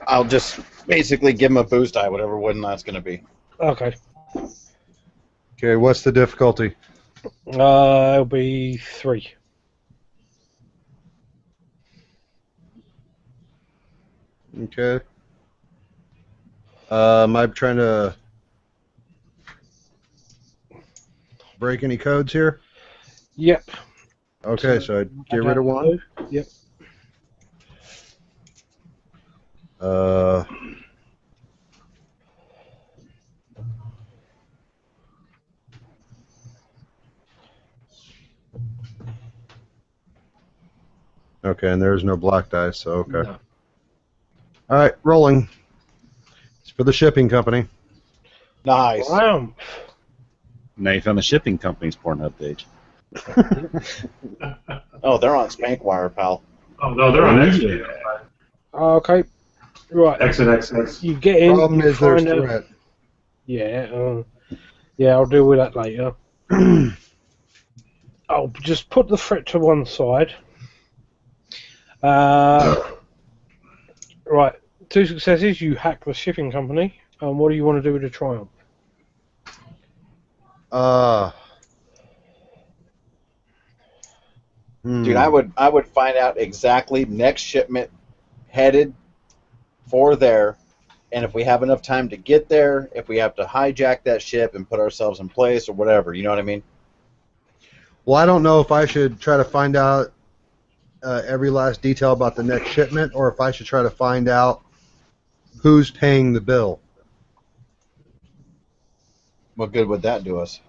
I'll just basically give him a boost die, whatever wooden that's going to be. Okay. Okay, what's the difficulty? It'll be 3. Okay. Am I trying to break any codes here? Yep. Okay, so I'd get rid of 1. Yep. Okay, and there's no black dice, so okay. No. All right, rolling. It's for the shipping company. Nice. Wow. Now you found the shipping company's Pornhub page. Oh, they're on Spankwire, pal. Oh no, they're on X. Okay. Right. XNXX. You get in. Problem you is there's find out- threat. Yeah. Yeah, I'll deal with that later. I'll just put the threat to one side. Right. 2 successes. You hack the shipping company. What do you want to do with the triumph? Dude, I would find out exactly next shipment headed for there, and if we have enough time to get there, if we have to hijack that ship and put ourselves in place or whatever, you know what I mean? Well, I don't know if I should try to find out every last detail about the next shipment, or if I should try to find out who's paying the bill. What good would that do us?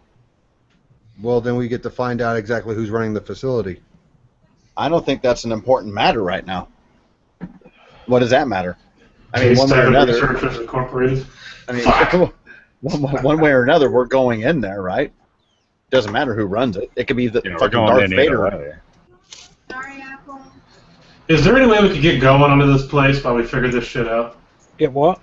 Well, then we get to find out exactly who's running the facility. I don't think that's an important matter right now. What does that matter? I mean, one way or Standard another. Researchers Incorporated. I mean, one way or another, we're going in there, right? Doesn't matter who runs it. It could be the Yeah, we're fucking going Darth in either Vader. way. Sorry, Apple. Is there any way we could get going onto this place while we figure this shit out? Get what?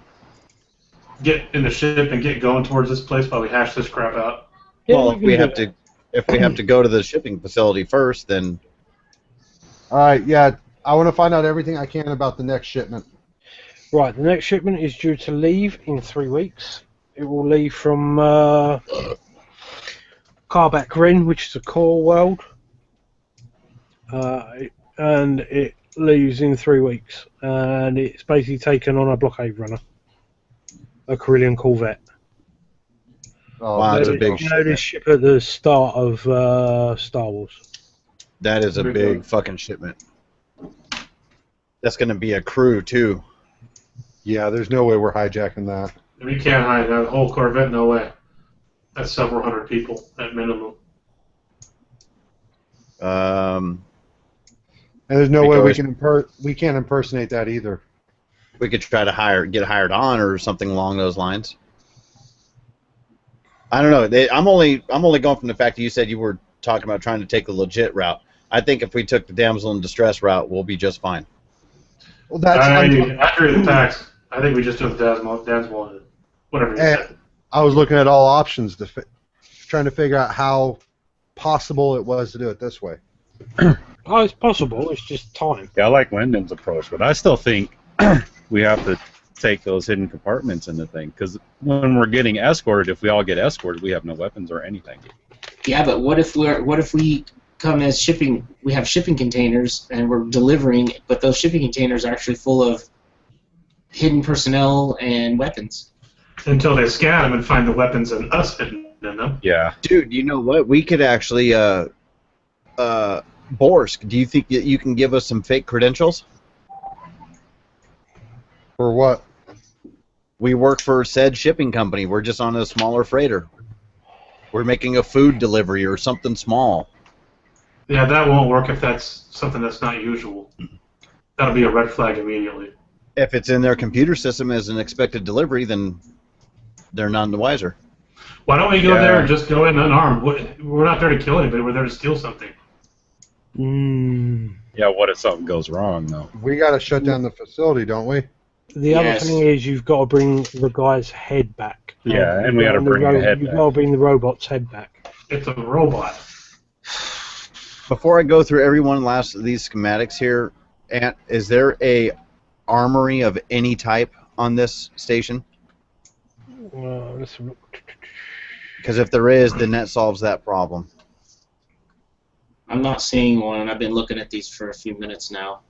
Get in the ship and get going towards this place while we hash this crap out. Yeah, Well, you can if we have to go to the shipping facility first, then All right, yeah, I want to find out everything I can about the next shipment. Right, the next shipment is due to leave in 3 weeks. It will leave from Carback Rin, which is a core world, and it leaves in 3 weeks. And it's basically taken on a blockade runner, a Carillion Corvette. Oh, Wow, that's a You big know this ship at the start of Star Wars. that is a big fucking shipment. That's going to be a crew, too. yeah, there's no way we're hijacking that. We can't hide that whole Corvette, no way. That's several hundred people at minimum. And there's no We way could we always- can we can't impersonate that either. We could try to get hired on or something along those lines. I don't know. I'm only going from the fact that you said you were talking about trying to take the legit route. I think if we took the damsel in distress route, we'll be just fine. Well, that's I agree with Pax. I think we just do the Dansmo, whatever you said. I was looking at all options trying to figure out how possible it was to do it this way. Oh, it's possible. It's just time. Yeah, I like Lindon's approach, but I still think we have to take those hidden compartments in the thing, because when we're getting escorted, if we all get escorted, we have no weapons or anything. Yeah, but what if we come as shipping? We have shipping containers and we're delivering, but those shipping containers are actually full of hidden personnel and weapons. Until they scan them and find the weapons and us hidden in them. Yeah. Dude, you know what? We could actually, Borsk, do you think that you can give us some fake credentials? For what? We work for said shipping company. We're just on a smaller freighter. We're making a food delivery or something small. Yeah, that won't work if that's something that's not usual. That'll be a red flag immediately. If it's in their computer system as an expected delivery, then they're none the wiser. Why don't we go Yeah. there and just go in unarmed? We're not there to kill anybody. We're there to steal something. Yeah, what if something goes wrong, though? We got to shut down the facility, don't we? The other thing is you've got to bring the guy's head back. Yeah, and we got to bring the head You've back. got to bring the robot's head back. It's a robot. Before I go through every one last of these schematics here, Ant, is there a armory of any type on this station? Let's look. Because if there is, then that solves that problem. I'm not seeing one, and I've been looking at these for a few minutes now.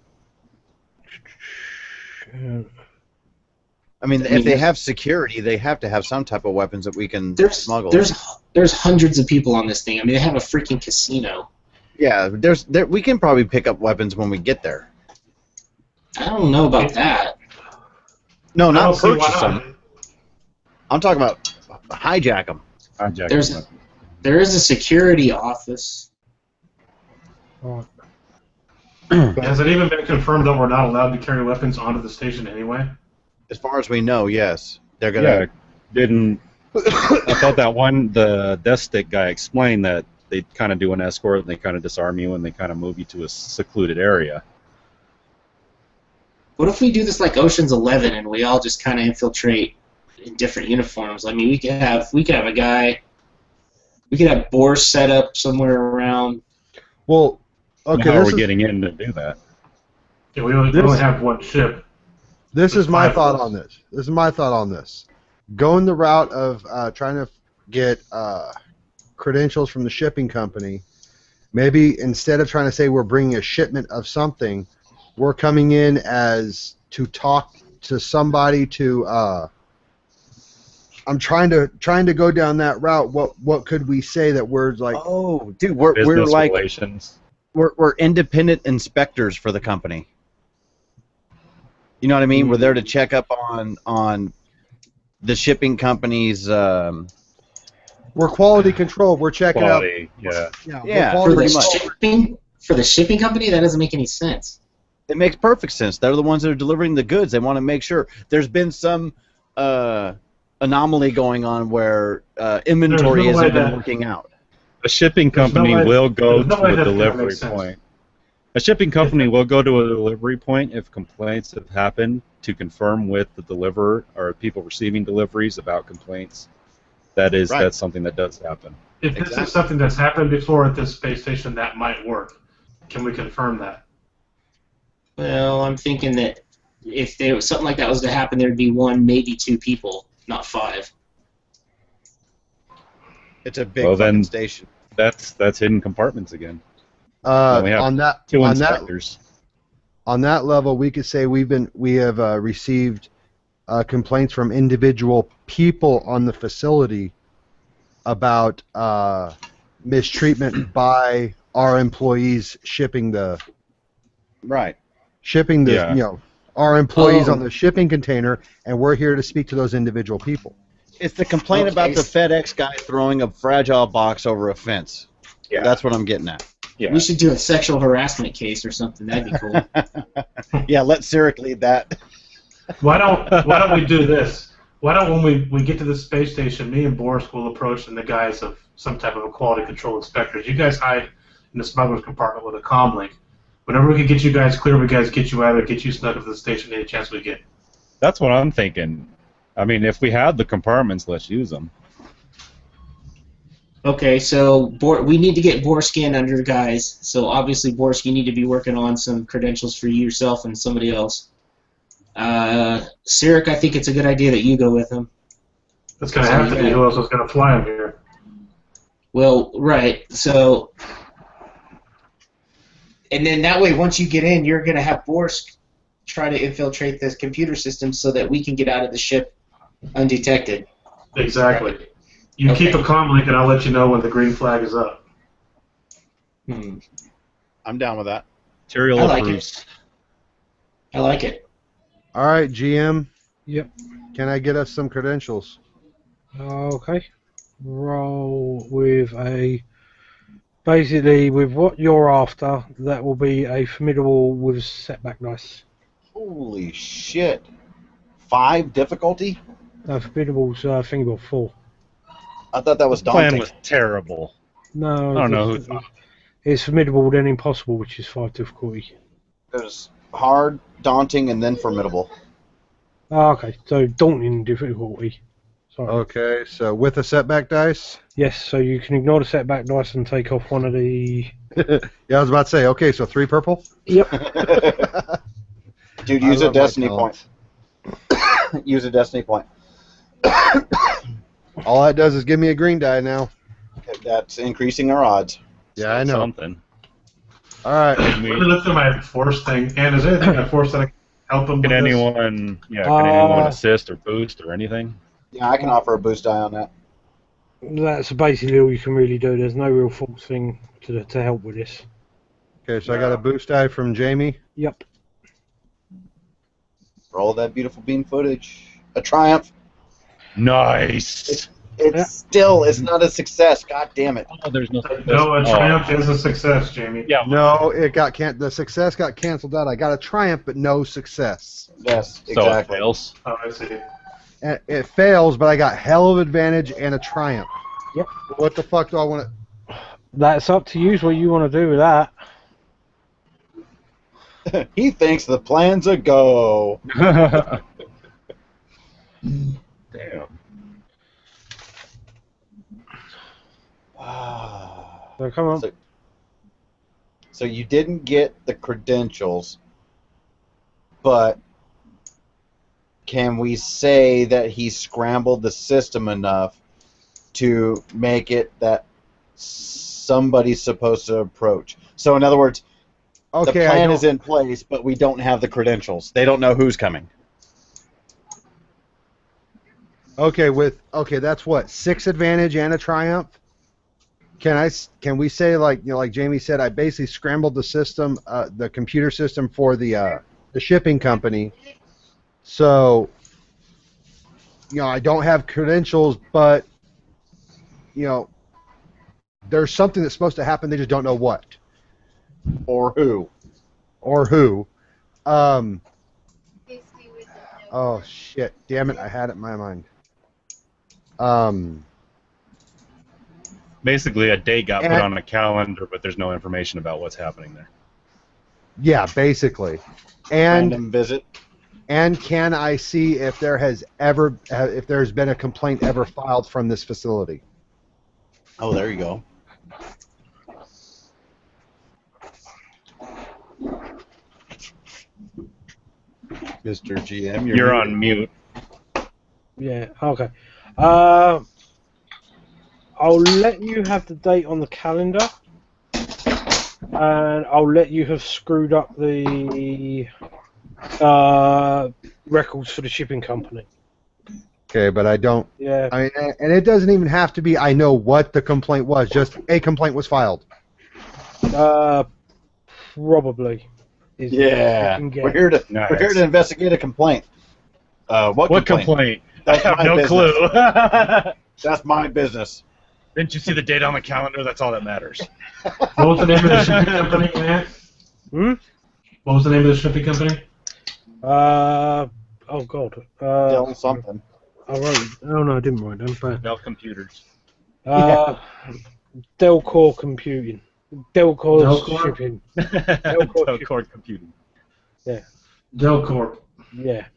I mean, if they have security, they have to have some type of weapons that we can smuggle. There's hundreds of people on this thing. I mean, they have a freaking casino. Yeah, we can probably pick up weapons when we get there. I don't know about that. No, not see why purchase not. them. I'm talking about hijack them. There is a security office. Has it even been confirmed that we're not allowed to carry weapons onto the station anyway? As far as we know, yes. They're gonna. Yeah, I thought the death stick guy explained that they kind of do an escort and they kind of disarm you and they kind of move you to a secluded area. What if we do this like Ocean's 11 and we all just kind of infiltrate in different uniforms? I mean, we could have a guy. We could have Boris set up somewhere around. Well, okay. How are we getting in to do that? Yeah, we only have one ship. This is my thought on this. Going the route of trying to get credentials from the shipping company, maybe instead of trying to say we're bringing a shipment of something, we're coming in as to talk to somebody to. I'm trying to go down that route. What could we say that we're like? Oh, dude, we're like relations. We're independent inspectors for the company. You know what I mean? We're there to check up on the shipping company's. We're quality control. We're checking out. Yeah. For the shipping company, that doesn't make any sense. It makes perfect sense. They're the ones that are delivering the goods. They want to make sure there's been some anomaly going on where inventory isn't been working out. A shipping company will go to a delivery point. A shipping company will go to a delivery point if complaints have happened to confirm with the deliverer or people receiving deliveries about complaints. That's something that does happen. If this is something that's happened before at this space station, that might work. Can we confirm that? Well, I'm thinking that if something like that was to happen, there'd be one, maybe two people, not five. It's a big fucking station. That's hidden compartments again. On that inspectors. On that level, we could say we have received complaints from individual people on the facility about mistreatment by our employees shipping the our employees on the shipping container, and we're here to speak to those individual people. It's the complaint about the FedEx guy throwing a fragile box over a fence. Yeah, that's what I'm getting at. Yeah. We should do a sexual harassment case or something. That'd be cool. Yeah, let Sirik lead that. Why don't we do this? Why don't when we get to the space station, me and Boris will approach in the guise of some type of a quality control inspector. You guys hide in the smuggler's compartment with a comm link. Whenever we can get you guys clear, we guys get you out of get you snuck into the station any chance we get. That's what I'm thinking. I mean, if we have the compartments, let's use them. Okay, so we need to get Borskin under guys. So obviously, Borsk, you need to be working on some credentials for yourself and somebody else. Sirik, I think it's a good idea that you go with him. That's going to have to be. Who else is going to fly him here? Well, right. So, and then that way, once you get in, you're going to have Borsk try to infiltrate this computer system so that we can get out of the ship undetected. Exactly. You keep a comm link, and I'll let you know when the green flag is up. I'm down with that. Material approves. I like it. All right, GM. Yep. Can I get us some credentials? Okay. Roll with basically with what you're after. That will be a formidable with setback dice. Holy shit! 5 difficulty? Formidable's thingy about 4. I thought that was daunting. The plan was terrible. No. I don't know who thought. It's formidable, then impossible, which is 5 difficulty. There's hard, daunting, and then formidable. Ah, okay, so daunting difficulty. Sorry. Okay, so with a setback dice? Yes, so you can ignore the setback dice and take off one of the... Yeah, I was about to say, okay, so 3 purple? Yep. Dude, use a destiny point. Use a destiny point. All that does is give me a green die now. That's increasing our odds. Yeah, I know. Something. All right. Let me look through my force thing. And is there anything I force that I can help him Can with anyone, can anyone assist or boost or anything? Yeah, I can offer a boost die on that. That's basically all you can really do. There's no real force thing to help with this. Okay, so I got a boost die from Jaime. Yep. Roll that beautiful beam footage. A triumph. Nice. It's not a success. God damn it. Oh, there's no. No, a triumph is a success, Jamie. Yeah. No, the success got canceled out. I got a triumph, but no success. Yes, So it exactly. fails. Oh, I see. And it fails, but I got hell of advantage and a triumph. Yep. What the fuck do I want to... That's up to you what you want to do with that. He thinks the plan's a go. Damn. So come on. So you didn't get the credentials, but can we say that he scrambled the system enough to make it that somebody's supposed to approach? So in other words, the plan is in place, but we don't have the credentials. They don't know who's coming. Okay, that's what, 6 advantage and a triumph? Can we say, like Jamie said, I basically scrambled the system, the computer system for the shipping company. So, I don't have credentials, but there's something that's supposed to happen. They just don't know what or who. Oh shit! Damn it! I had it in my mind. Basically, a date got put on a calendar, but there's no information about what's happening there. Yeah, basically. And random visit. And can I see if there's been a complaint ever filed from this facility? Oh, there you go. Mr. GM, you're on mute. Yeah. Okay. I'll let you have the date on the calendar, and I'll let you have screwed up the records for the shipping company. Okay, but I don't. Yeah. I mean, and it doesn't even have to be. I know what the complaint was. Just a complaint was filed. Probably. Yeah. We're here to investigate a complaint. What complaint? I have no clue. That's my business. Didn't you see the date on the calendar? That's all that matters. What was the name of the shipping company, man? What was the name of the shipping company? Oh God. Dell something. I wrote it. Oh no, I didn't write it down. Dell Computers. Delcore Computing. Delcore Shipping. Delcore Computing. Yeah. Delcorp. Yeah.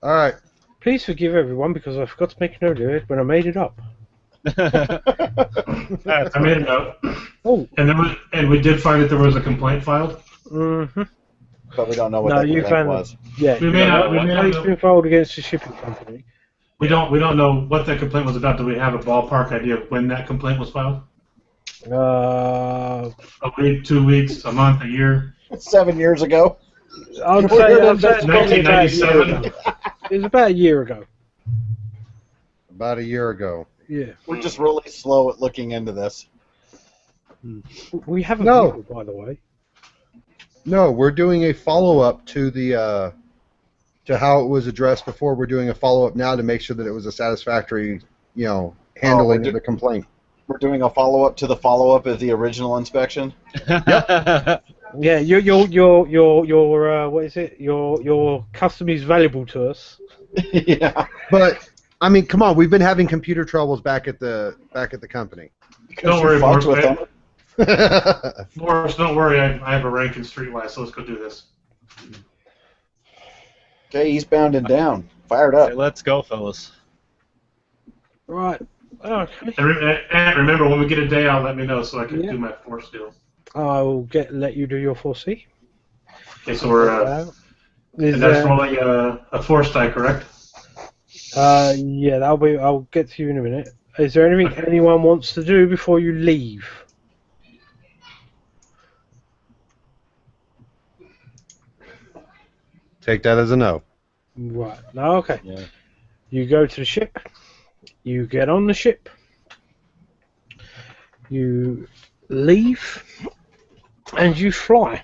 All right. Please forgive everyone because I forgot to make a note of it when I made it up. I made a note. Oh. And we did find that there was a complaint filed. Mm-hmm. But we don't know what that complaint was. Yeah. It's been filed against the shipping company. We don't know what that complaint was about. Do we have a ballpark idea of when that complaint was filed? A week, 2 weeks, a month, a year? 7 years ago. I'd say 1997. It was about a year ago. About a year ago. Yeah. We're just really slow at looking into this. We have a video, by the way. No, we're doing a follow-up to the to how it was addressed before. We're doing a follow-up now to make sure that it was a satisfactory, handling of the complaint. We're doing a follow-up to the follow-up of the original inspection. Yeah, your what is it? Your custom is valuable to us. Yeah. But I mean, come on, we've been having computer troubles back at the company. Don't worry, Boris, don't worry. I have a rank in Streetwise, so let's go do this. Okay, eastbound and down. Fired up. Hey, let's go, fellas. Right. Okay. And remember, when we get a day out, let me know so I can do my force deal. I'll let you do your 4C. Okay, so we're and that's rolling a force die, correct? Yeah, that'll be. I'll get to you in a minute. Is there anything anyone wants to do before you leave? Take that as a no. Right. No. Okay. Yeah. You go to the ship. You get on the ship. You leave, and you fly.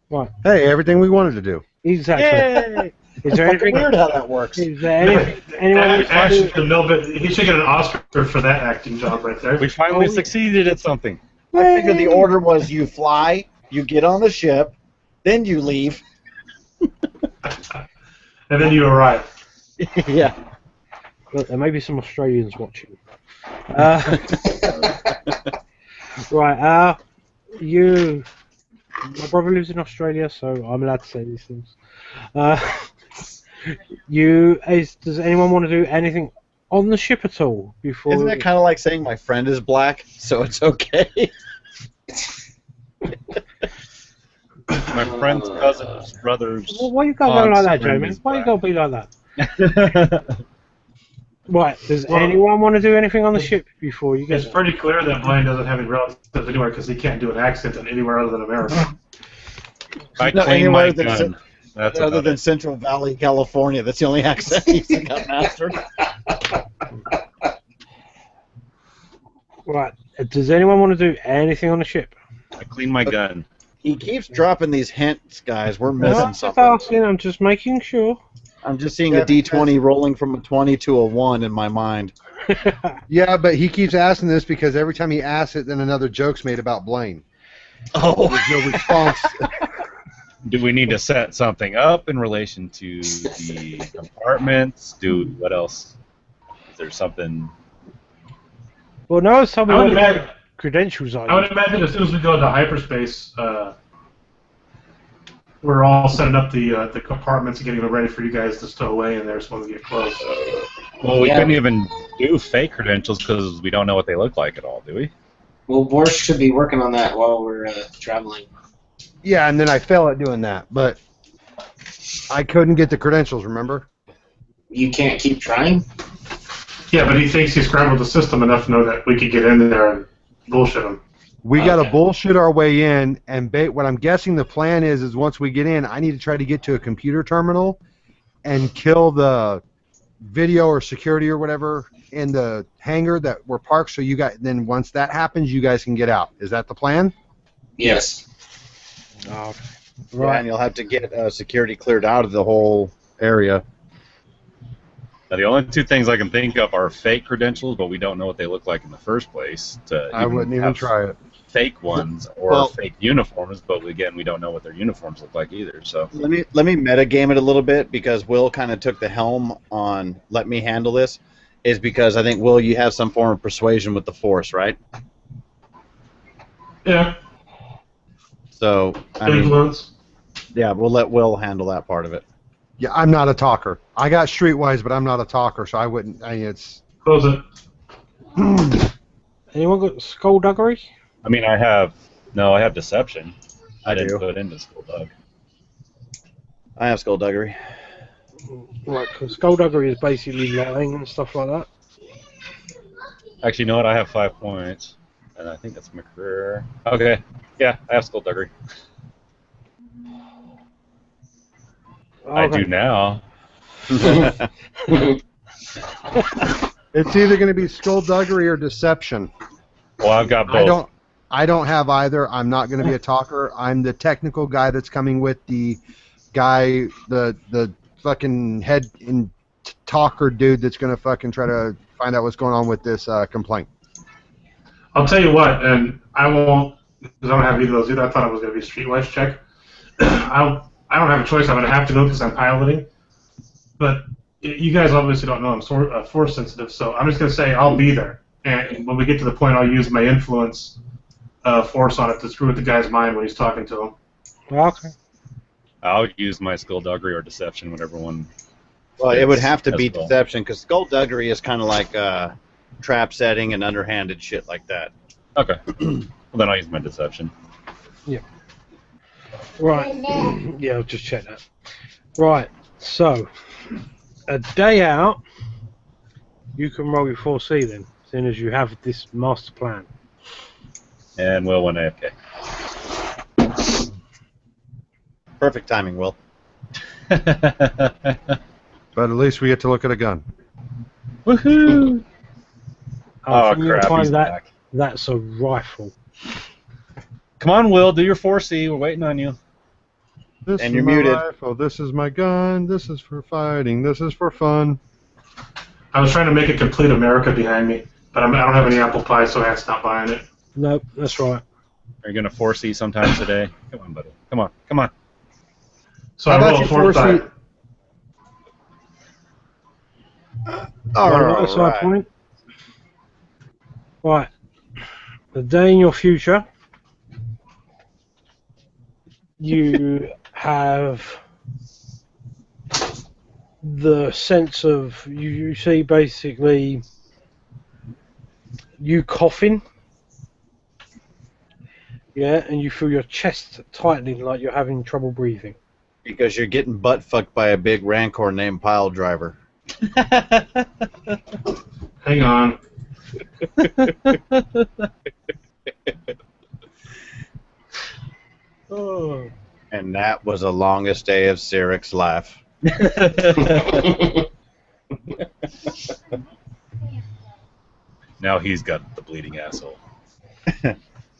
Right. Hey, everything we wanted to do. Exactly. Is there anything Weird how that works. Is there anyone? Ash should he should get an Oscar for that acting job right there. We finally succeeded at something. I figured the order was you fly, you get on the ship, then you leave. And then you arrive. Yeah. Look, there may be some Australians watching. Right. You. My brother lives in Australia, so I'm allowed to say these things. Does anyone want to do anything on the ship at all before? Isn't it kind of like saying my friend is black, so it's okay? My friend's cousin's brother's. Well, why you gotta go like that, friend Jamie? is Why you black. gotta be like that? Right. Does anyone want to do anything on the ship before you get It's there? pretty clear that Blaine doesn't have any relatives anywhere because he can't do an accent in anywhere other than America. I No, claim my anywhere that's gun. That's Other about than it. Central Valley, California. That's the only accent he's got mastered. Right. Does anyone want to do anything on the ship? I clean my gun. He keeps dropping these hints, guys. We're No, missing I'm just something. asking. I'm just making sure. I'm just seeing a D20 rolling from a 20 to a 1 in my mind. Yeah, but he keeps asking this because every time he asks it, then another joke's made about Blaine. Oh, There's no response. Do we need to set something up in relation to the compartments? What else? Is there something? Well, no, it's something I would like imagine- credentials are. I would imagine as soon as we go into hyperspace, we're all setting up the compartments and getting them ready for you guys to stow away in there so when we get close. Well, we Yeah. couldn't even do fake credentials because we don't know what they look like at all, do we? Well, Boris should be working on that while we're traveling. Yeah, and then I fell at doing that, but I couldn't get the credentials, remember? You can't keep trying? Yeah, but he thinks he's scrambled the system enough to know that we could get in there and bullshit him. We got to Okay. bullshit our way in, and what I'm guessing the plan is once we get in, I need to try to get to a computer terminal and kill the video or security or whatever in the hangar that we're parked. So then once that happens, you guys can get out. Is that the plan? Yes. Oh, right. And you'll have to get security cleared out of the whole area. Now, the only two things I can think of are fake credentials, but we don't know what they look like in the first place. I wouldn't even have try it. Fake ones or Well- fake uniforms, but again, we don't know what their uniforms look like either. So Let me metagame it a little bit because Will kind of took the helm on let me handle this. Is because I think Will, you have some form of persuasion with the Force, right? Yeah, So I mean, influence. yeah, we'll let Will handle that part of it. Yeah, I'm not a talker. I got streetwise, but I'm not a talker, so I wouldn't. It's. Close it. anyone got skullduggery? I mean, I have deception. I didn't do. put into Skulldug. I have skullduggery. Right, because skullduggery is basically lying and stuff like that. Actually, you know what? I have 5 points, and I think that's my career. Okay, yeah, I have Skullduggery. I Okay. do now. It's either going to be skullduggery or deception. Well, I've got both. I don't have either. I'm not going to be a talker. I'm the technical guy that's coming with the guy, the fucking head in talker dude that's going to fucking try to find out what's going on with this complaint. I'll tell you what, and I won't, because I don't have either of those either. I thought it was going to be a streetwise check. I don't have a choice. I'm going to have to go because I'm piloting. But you guys obviously don't know I'm force sensitive, so I'm just going to say I'll be there. and when we get to the point, I'll use my influence force on it to screw with the guy's mind when he's talking to him. Okay. I'll use my skullduggery or deception, whatever one. Well, it would have to be as well. deception, because skullduggery is kind of like trap setting and underhanded shit like that. Okay. Well, then I'll use my deception. Right. Yeah, I'll just check that. Right. So, a day out, you can roll your 4C then, seeing as you have this master plan. And Will went AFK. Perfect timing, Will. But at least we get to look at a gun. Woohoo! Oh, from your crap, time he's back. that's a rifle. Come on, Will, do your 4C. We're waiting on you. This And is you're my muted. rifle. This is my gun. This is for fighting. This is for fun. I was trying to make a complete America behind me, but I don't have any apple pie, so that's not buying it. Nope, that's right. Are you going to 4C sometime today? Come on, buddy. Come on. Come on. So How I about roll a you fourth force die. That's my point. Right. The day in your future, you have the sense of, you see basically you coughing, yeah, and you feel your chest tightening like you're having trouble breathing. Because you're getting butt fucked by a big rancor named Pile Driver. Hang on. Oh. And that was the longest day of Cyric's life. Now he's got the bleeding asshole.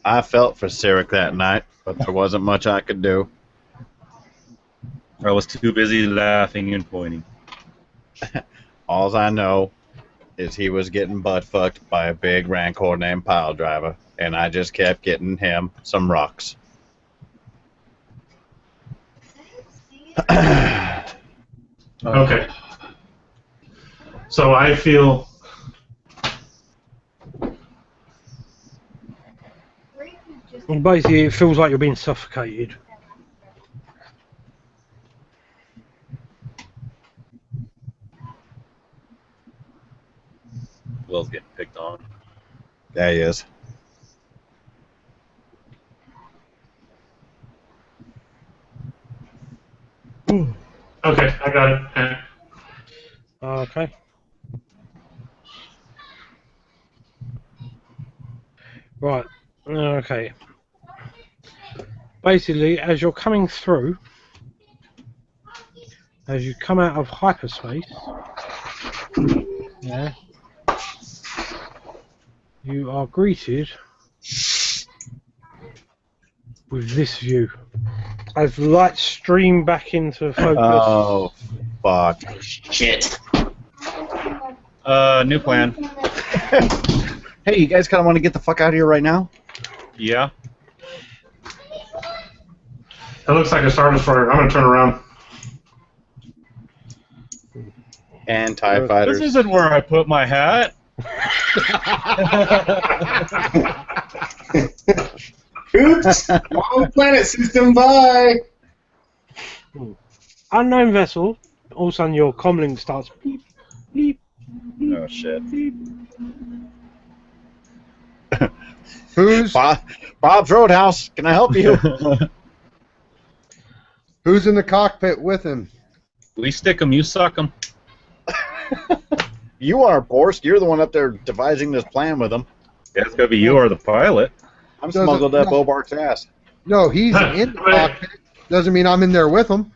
I felt for Cyric that night, but there wasn't much I could do. I was too busy laughing and pointing. All I know is he was getting butt fucked by a big rancor named Pile Driver, and I just kept getting him some rocks. Okay. So I feel And basically, it feels like you're being suffocated. Will's getting picked on. There he is. okay. I got it. Okay. Right. Okay. Basically, as you're coming through, as you come out of hyperspace, yeah, you are greeted with this view. As the lights stream back into focus. Oh, fuck. Shit. New plan. Hey, you guys kind of want to get the fuck out of here right now? Yeah. That looks like a Star Destroyer. I'm gonna turn around. And TIE fighters. This isn't where I put my hat. Oops! Wrong planet system, bye! Unknown vessel. All of a sudden, your comlink starts beep, beep, beep, Oh, shit. beep. Who's Bob's Roadhouse. Can I help you? who's in the cockpit with him? We stick 'em, you suck 'em. You are, Borsk. You're the one up there devising this plan with him. Yeah, it's gonna be you or the pilot. I'm Doesn't- smuggled up Bobark's ass. No, he's in the cockpit. Doesn't mean I'm in there with him.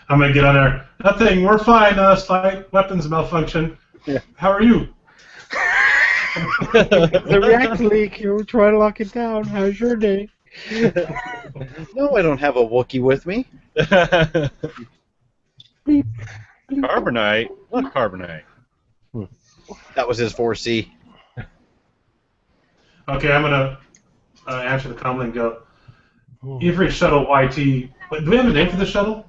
I'm gonna get on there. Nothing. We're fine. Slight weapons malfunction. Yeah. How are you? The reactor leak. You're trying to lock it down. How's your day? No, I don't have a Wookiee with me. Beep. Carbonite? What carbonite? That was his 4C. Okay, I'm gonna answer the comment and go. You've reached shuttle YT. Wait, do we have a name for the shuttle?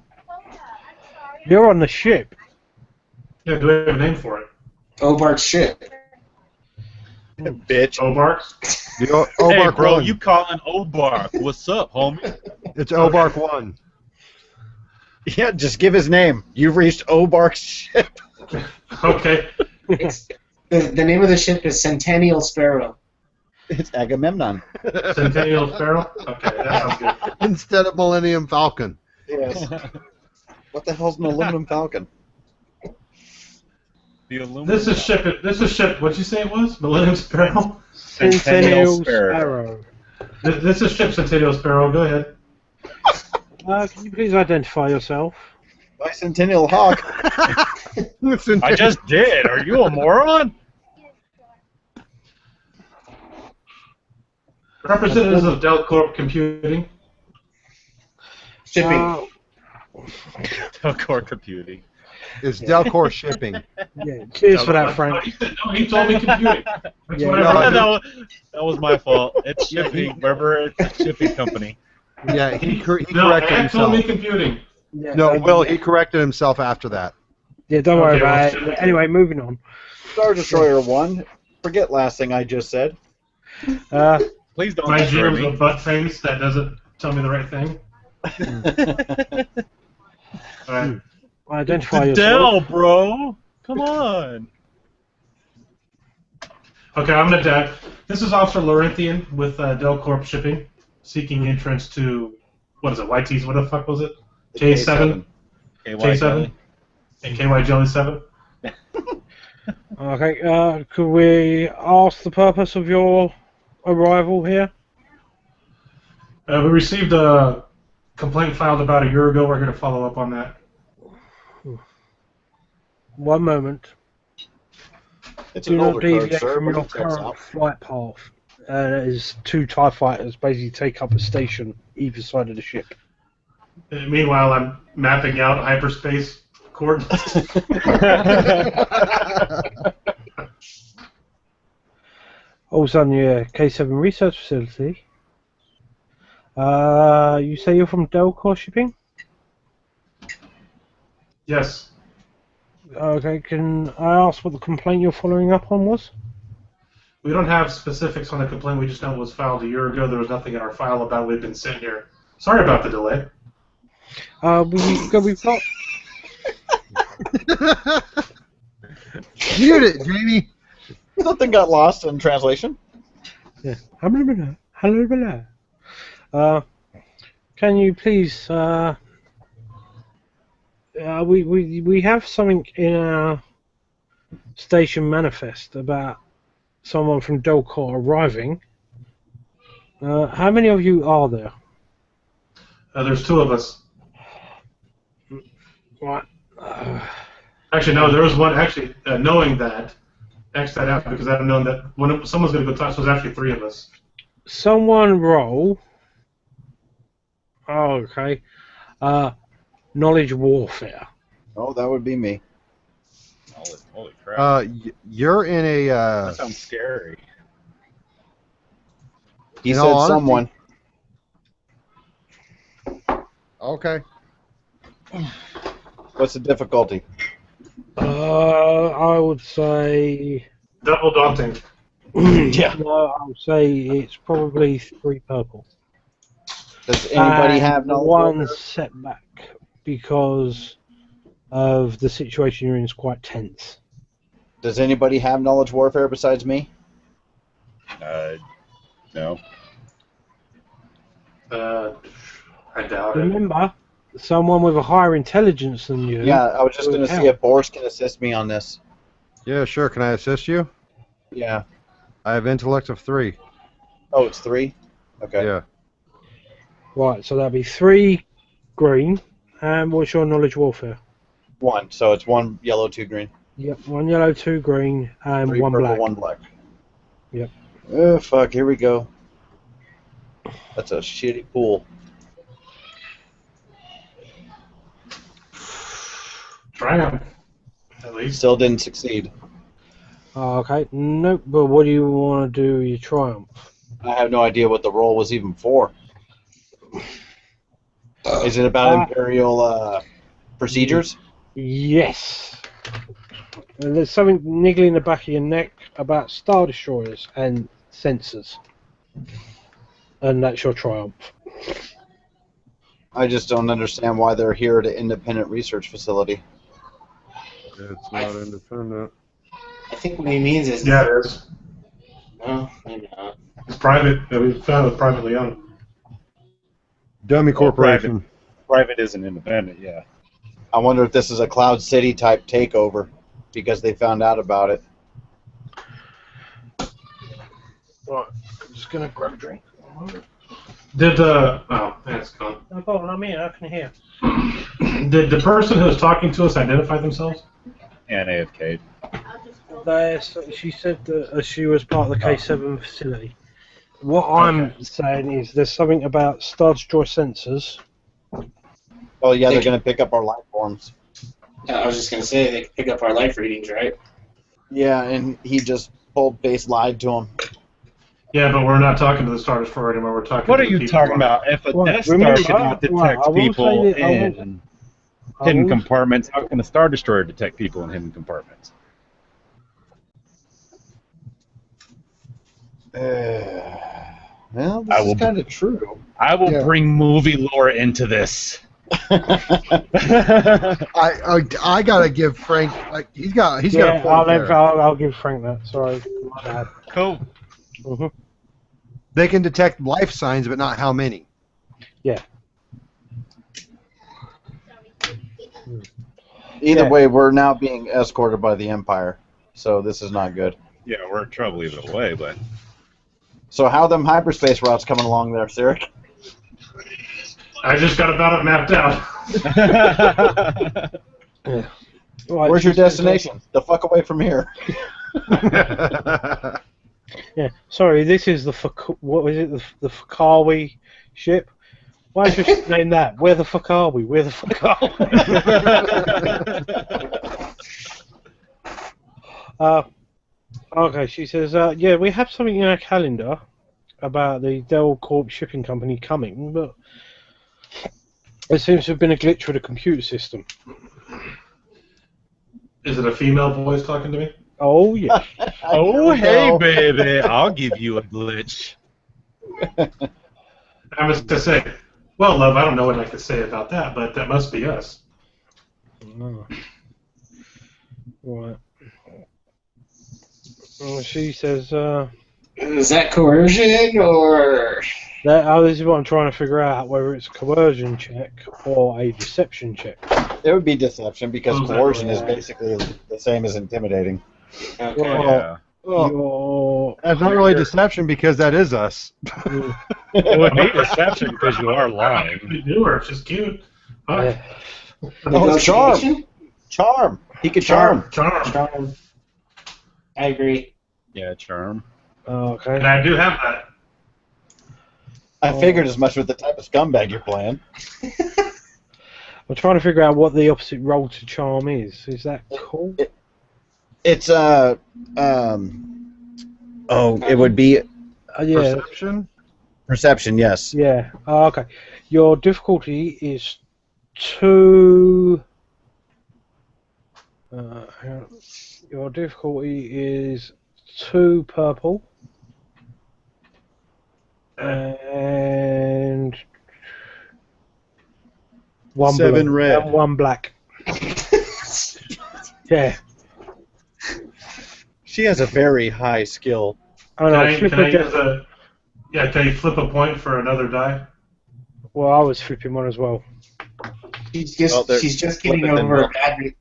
You're on the ship. Yeah, do we have a name for it? Obark's ship. Bitch. Obarks. The Hey, Obark bro, 1. you calling Obark? What's up, homie? It's Obark 1. Yeah, just give his name. You've reached Obark's ship. Okay. It's, the name of the ship is Centennial Sparrow. It's Agamemnon. Centennial Sparrow? Okay, that sounds good. Instead of Millennium Falcon. Yes. What the hell's an aluminum falcon? The aluminum. This is ship. What'd you say it was? Millennium Sparrow? Centennial Sparrow. This is ship Centennial Sparrow. Go ahead. Can you please identify yourself? Bicentennial Hawk. I just did. Are you a moron? Representatives of Dell Corp Computing. Shipping. Core computing. It's Delcor Shipping. Yeah, cheers for that, Frank. No, he told me computing. That's Yeah, what no, I read. That was my fault. It's shipping. Wherever it's a shipping company. Yeah, he No, corrected Ed told me himself. computing. Yeah, No, Will, he corrected himself after that. Yeah, don't worry Okay, about well, it. Anyway, moving on. Star Destroyer 1. Forget last thing I just said. Please don't My destroy GM's me. a butt face that doesn't tell me the right thing. All right. Identify The yourself. Dell, bro. Come on. Okay, I'm gonna die. This is Officer Laurenthian with Dell Corp Shipping, seeking entrance to what is it? YT's? What the fuck was it? J7, J7, and KY Jelly 7. Okay, could we ask the purpose of your arrival here? We received a complaint filed about a year ago. We're here to follow up on that. One moment. It's Do an not older code, deviate sir, from but your it checks current out. flight path. As two TIE fighters basically take up a station either side of the ship. Meanwhile, I'm mapping out hyperspace coordinates. Also on your K7 research facility. You say you're from Delcor Shipping? Yes. Okay, can I ask what the complaint you're following up on was? We don't have specifics on the complaint. We just know it was filed a year ago. There was nothing in our file about it. We've been sitting here. Sorry about the delay. We've got... Mute it, Jamie. Something got lost in translation. Yeah. Hello. Can you please? We have something in our station manifest about someone from Delcor arriving. How many of you are there? There's two of us. Right. Actually, no, there was one. Actually, knowing that, X that out because I've known that when someone's going to go talk, so there's actually three of us. Someone roll. Oh, okay. Knowledge warfare. Oh, that would be me. Holy crap. You're in a. That sounds scary. He In said all honesty- someone. Okay. What's the difficulty? I would say. Double daunting. Yeah. No, I would say it's probably 3 purple. Does anybody And have knowledge? one warfare? setback because of the situation you're in is quite tense. Does anybody have knowledge warfare besides me? No. I doubt it. Remember, someone with a higher intelligence than you. Yeah, I was just would going to see help. if Boris can assist me on this. Yeah, sure. Can I assist you? Yeah. I have intellect of 3. Oh, it's 3? Okay. Yeah. Right, so that'd be 3 green. And what's your knowledge warfare? 1. So it's 1 yellow, 2 green. Yep, 1 yellow, 2 green, and 3 1 purple, black. 1 black. Yep. Oh, fuck. Here we go. That's a shitty pool. Triumph. At least. Still didn't succeed. Okay, nope, but what do you want to do with your triumph? I have no idea what the roll was even for. Is it about Imperial procedures? Yes. And there's something niggling the back of your neck about Star Destroyers and sensors. And that's your triumph. I just don't understand why they're here at an independent research facility. It's not independent. I think what he means is. Yeah, it is. No, maybe not. It's private. We found it privately owned. Dummy corporation. Private isn't independent, yeah. I wonder if this is a Cloud City type takeover because they found out about it. Right, I'm just going to grab a drink. Did oh, that's gone. No problem, I'm here, I can hear. Did the person who was talking to us identify themselves? And AFK. She said that she was part of the K7 facility. What I'm saying is there's something about Star Destroyer sensors. Oh yeah, they're going to pick up our life forms. I was just gonna say they could pick up our life readings, right? Yeah, and he just bold-faced lied to him. Yeah, but we're not talking to the Star Destroyer anymore. We're talking. What to are the you people talking on- about? If a Well, Death Star remember, cannot detect I will people say that- in hidden compartments, how can a Star Destroyer detect people in hidden compartments? Well, I this will- is kind of true. I will Yeah. bring movie lore into this. I gotta give Frank he's got a Yeah, point there. I'll give Frank that. Sorry, my bad. Cool. Mhm. They can detect life signs, but not how many. Either Yeah. way, we're now being escorted by the Empire, so this is not good. Yeah, we're in trouble either way, but So how them hyperspace routes coming along there, Sirik? I just got about it mapped out. Right, Where's she your says, destination? The fuck away from here. Yeah, sorry, this is the what was it? The Fakawi ship. Why is your ship named that? Where the fuck are we? Where the fuck are we? Okay, she says, yeah, we have something in our calendar about the Dell Corp shipping company coming, but there seems to have been a glitch with the computer system. Is it a female voice talking to me? Oh, yeah. oh, hey, baby, I'll give you a glitch. I was to say, well, love, I don't know what I could say about that, but that must be us. Oh. Right. She says, Is that coercion or? this is what I'm trying to figure out, whether it's a coercion check or a deception check. It would be deception because Oh, coercion is yeah. basically the same as intimidating. Okay. Yeah. Your, That's not really deception because that is us. It would be deception because you are lying. We do her. She's cute. Fuck. Oh, it's charm. Negotiation? Charm. He could charm. Charm. I agree. Yeah, charm. okay. And I do have that. I figured as much with the type of scumbag you're playing. I'm trying to figure out what the opposite roll to charm is. Is that cool? It's it would be Yeah. Perception? perception, yes. Yeah. Okay. Your difficulty is 2. Hang on. Your difficulty is 2 purple and 1 7 blue red. and 1 black. Yeah. She has a very high skill. And I'll flip Can I a use a... Yeah, can you flip a point for another die? Well, I was flipping one as well. She's just Well, they're she's just getting flipping over them. a bad.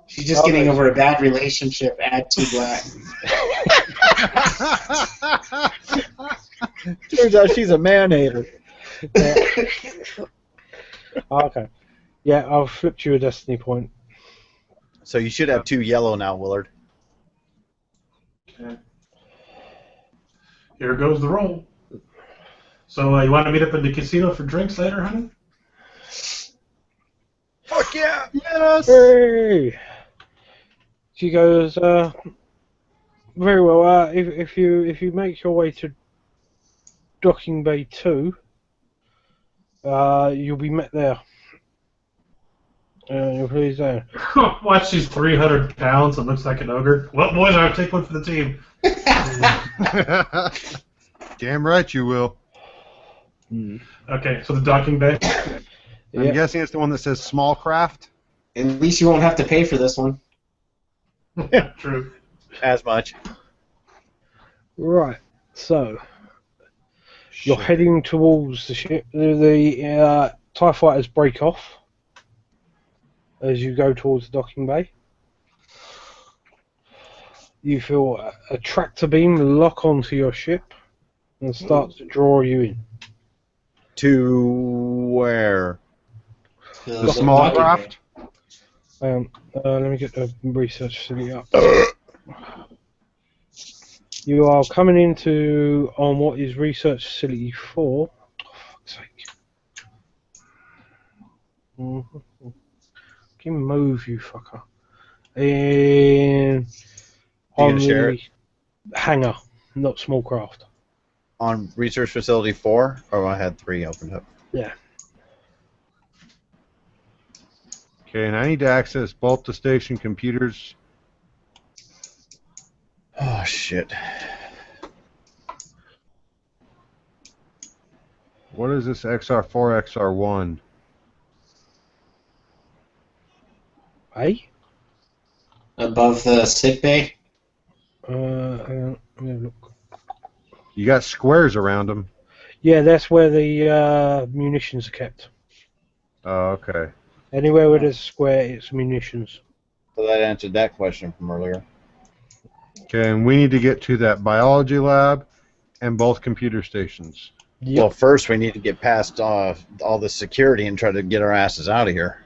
She's just getting over a bad relationship. Add 2 black. Turns out she's a man-hater. Okay. Yeah, I've flipped you a destiny point. So you should have 2 yellow now, Willard. Okay. Here goes the roll. So you want to meet up in the casino for drinks later, honey? Fuck yeah! Yes! Hey! She goes, very well, if you make your way to Docking Bay 2, you'll be met there. Please there. Watch, she's 300 pounds and looks like an ogre. Well, boys, I'll take one for the team. Damn right you will. Okay, so the docking bay. I'm guessing it's the one that says small craft. At least you won't have to pay for this one. True. As much. Right, so you're heading towards the ship. The TIE fighters break off as you go towards the docking bay. You feel a tractor beam lock onto your ship and start to draw you in. To where? The small craft? Let me get the research facility up. You are coming into on what is research facility 4. Oh, fuck's sake. Give me move, you fucker. And on share the hangar, not small craft. On Research Facility 4? Oh, I had 3 opened up. Yeah. Okay, and I need to access both the station computers. Oh, shit. What is this XR4, XR1? Hey? Above the sick bay? Hang on, let me look. You got squares around them. Yeah, that's where the munitions are kept. Oh, okay. Anywhere where there's a square, it's munitions. So that answered that question from earlier. Okay, and we need to get to that biology lab and both computer stations. Yep. Well, first we need to get past all the security and try to get our asses out of here.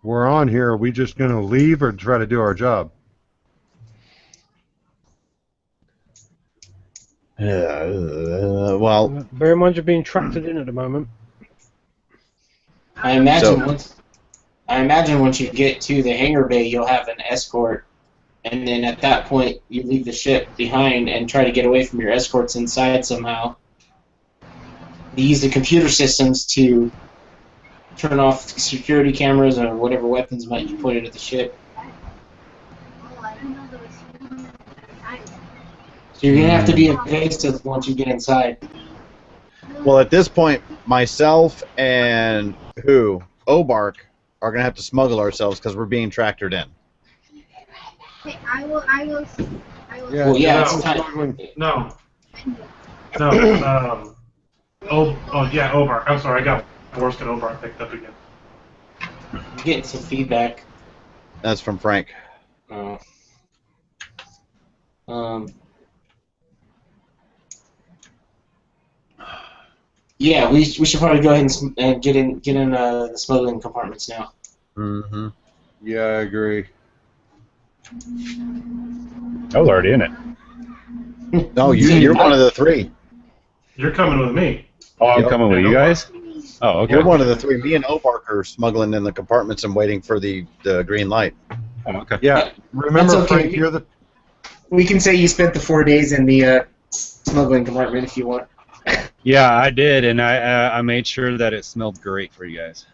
We're on here. Are we just going to leave or try to do our job? Well, Bear in mind you're being tracked in at the moment. I imagine So- once you get to the hangar bay, you'll have an escort, and then at that point, you leave the ship behind and try to get away from your escorts inside somehow. You use the computer systems to turn off security cameras or whatever weapons might you put into the ship. Oh, I didn't know there was food. So you're gonna have to be evasive once you get inside. well, at this point, myself and Obark are gonna have to smuggle ourselves because we're being tractored in. Hey, I will. Well, yeah, it's No. time. No. Yeah, Obar. I'm sorry, I got Dorks and Obar picked up again. I'm getting some feedback. That's from Frank. Yeah, we should probably go ahead and get in the smuggling compartments now. Mm-hmm. Yeah, I agree. I was already in it. No, you're one of the 3. You're coming with me. Oh, I'm Yep. coming with you guys? Oh, okay. You're one of the 3. Me and Obark are smuggling in the compartments and waiting for the green light. Oh, okay. Yeah, remember, That's okay. Frank, you're the... We can say you spent the 4 days in the smuggling compartment if you want. Yeah, I did, and I made sure that it smelled great for you guys.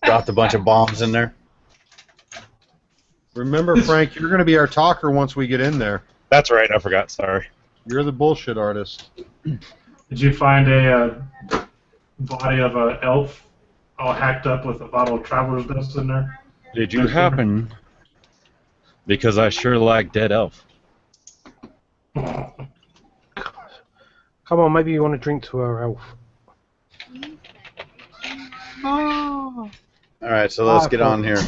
Dropped a bunch of bombs in there. Remember, Frank, you're going to be our talker once we get in there. That's right, I forgot, sorry. You're the bullshit artist. Did you find a body of an elf all hacked up with a bottle of Traveler's Dust in there? Did you happen? Because I sure like Dead Elf. Come on, maybe you want to drink to our elf. All right, so let's get on here.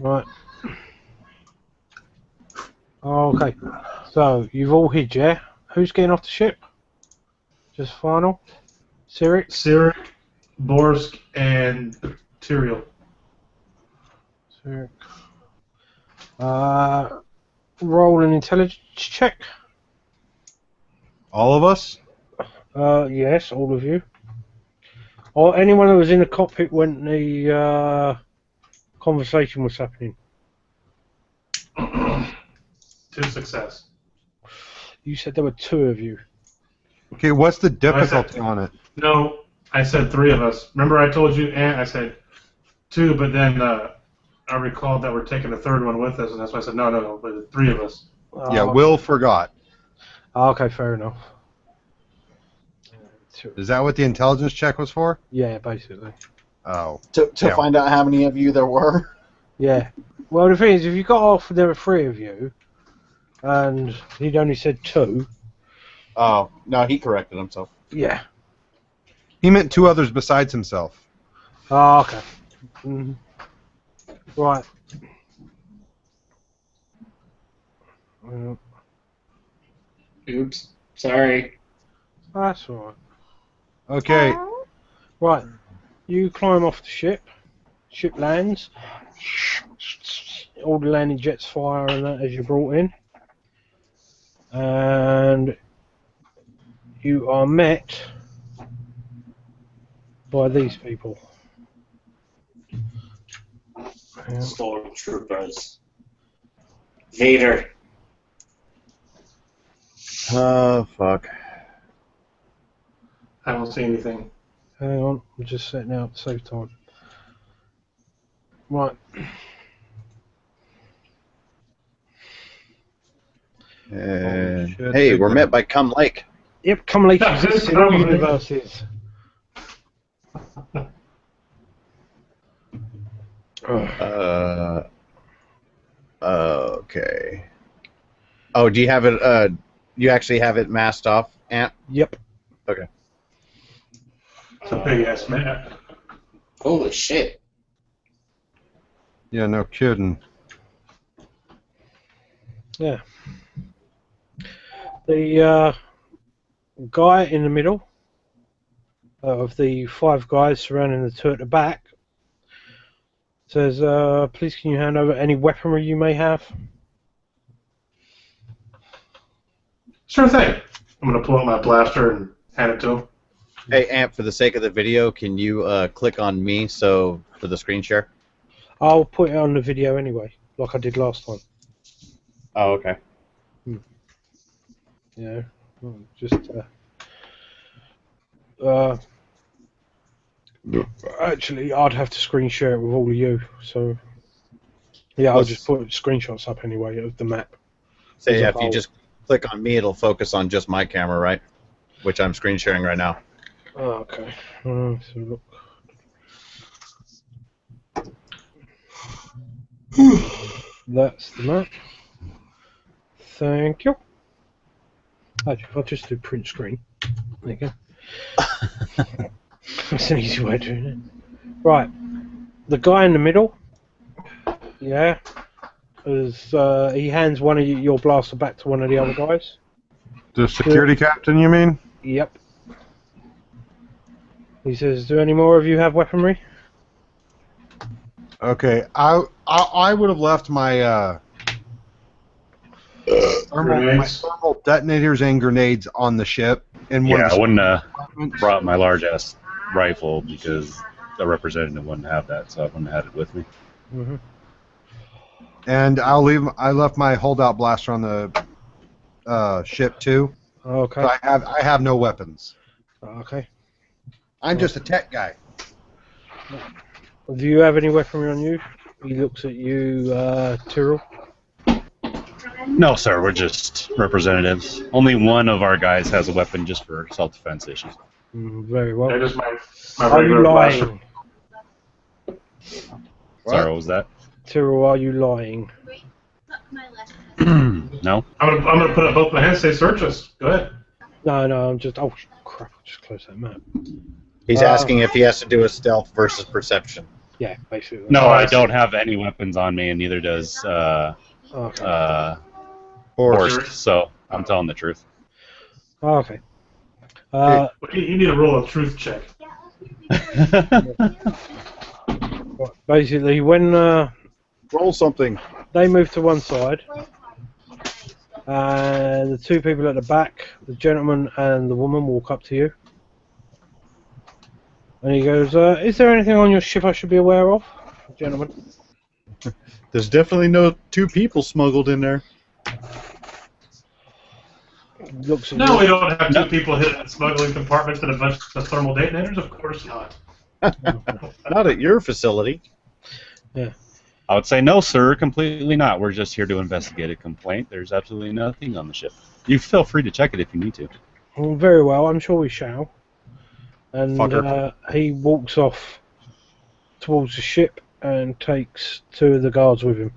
Right. Okay. So, you've all hid, yeah? Who's getting off the ship? Just final? Cyric? Cyric, Borsk, and Tyrael. Cyric. Roll an intelligence check. All of us? Yes, all of you. Or anyone who was in the cockpit when the conversation was happening. 2 success. You said there were 2 of you. Okay, what's the difficulty on it? No, I said 3 of us. Remember I told you, and I said 2, but then I recalled that we're taking a 3rd one with us, and that's why I said no, but 3 of us. Yeah, Will forgot. Okay, fair enough. Is that what the intelligence check was for? Yeah, basically. Oh. To find out how many of you there were? Yeah. Well, the thing is, if you got off, there were 3 of you, and he'd only said 2. Oh, no, he corrected himself. Yeah. He meant 2 others besides himself. Oh, okay. Mm. Right. Oops. Sorry. That's alright. Okay. Right. You climb off the ship. Ship lands. All the landing jets fire and that as you're brought in. And you are met by these people. Stormtroopers. Vader. Oh, fuck. I don't see anything. Hang on, I'm just setting out to save time. Right. Hey, we're met by Cum Lake. Yep, come late exists in all universes. Okay. Oh, do you have it? You actually have it masked off, Ant? Yep. Okay. It's a big ass map. Holy shit. Yeah, no kidding. Yeah. The guy in the middle of the 5 guys surrounding the 2 at the back says, please can you hand over any weaponry you may have? Sure thing. I'm going to pull out my blaster and hand it to him. Hey, Ant, for the sake of the video, can you click on me for the screen share? I'll put it on the video anyway, like I did last time. Oh, okay. Yeah, just actually, I'd have to screen share it with all of you. So yeah, I'll just put screenshots up anyway of the map. So yeah, if you just click on me, it'll focus on just my camera, right? Which I'm screen sharing right now. Oh, okay. So look. That's the map. Thank you. Actually, I'll just do print screen. There you go. That's an easy way of doing it. Right. The guy in the middle, yeah, he hands one of your blaster back to one of the other guys. The security captain, you mean? Yep. He says, do any more of you have weaponry? Okay, I would have left my thermal detonators and grenades on the ship. Yeah, I wouldn't have brought my large-ass rifle because the representative wouldn't have that, so I wouldn't have had it with me. Mm-hmm. And I left my holdout blaster on the ship too. Okay. So I have no weapons. Okay. I'm just a tech guy. Do you have any weaponry on you? He looks at you, Tyrrell. No, sir, we're just representatives. Only one of our guys has a weapon just for self-defense issues. Very well. That is my Are you regular blaster. lying? Sorry, what was that? Tyrrell, are you lying? No? I'm gonna put up both my hands and say search us. Go ahead. No, I'm just... Oh, crap, I just closed that map. He's asking if he has to do a stealth versus perception. Yeah, basically. No, I don't have any weapons on me, and neither does Horst, so I'm telling the truth. Okay. You need to roll a truth check. Basically, when roll something, they move to one side, and the 2 people at the back, the gentleman and the woman, walk up to you. And he goes, is there anything on your ship I should be aware of, gentlemen? There's definitely no 2 people smuggled in there. looks at No, you. we don't have two people hidden in smuggling compartments and a bunch of thermal detonators. Of course not. Not at your facility. I would say no, sir, completely not. We're just here to investigate a complaint. There's absolutely nothing on the ship. You feel free to check it if you need to. Well, very well, I'm sure we shall. And Fucker. he walks off towards the ship and takes two of the guards with him.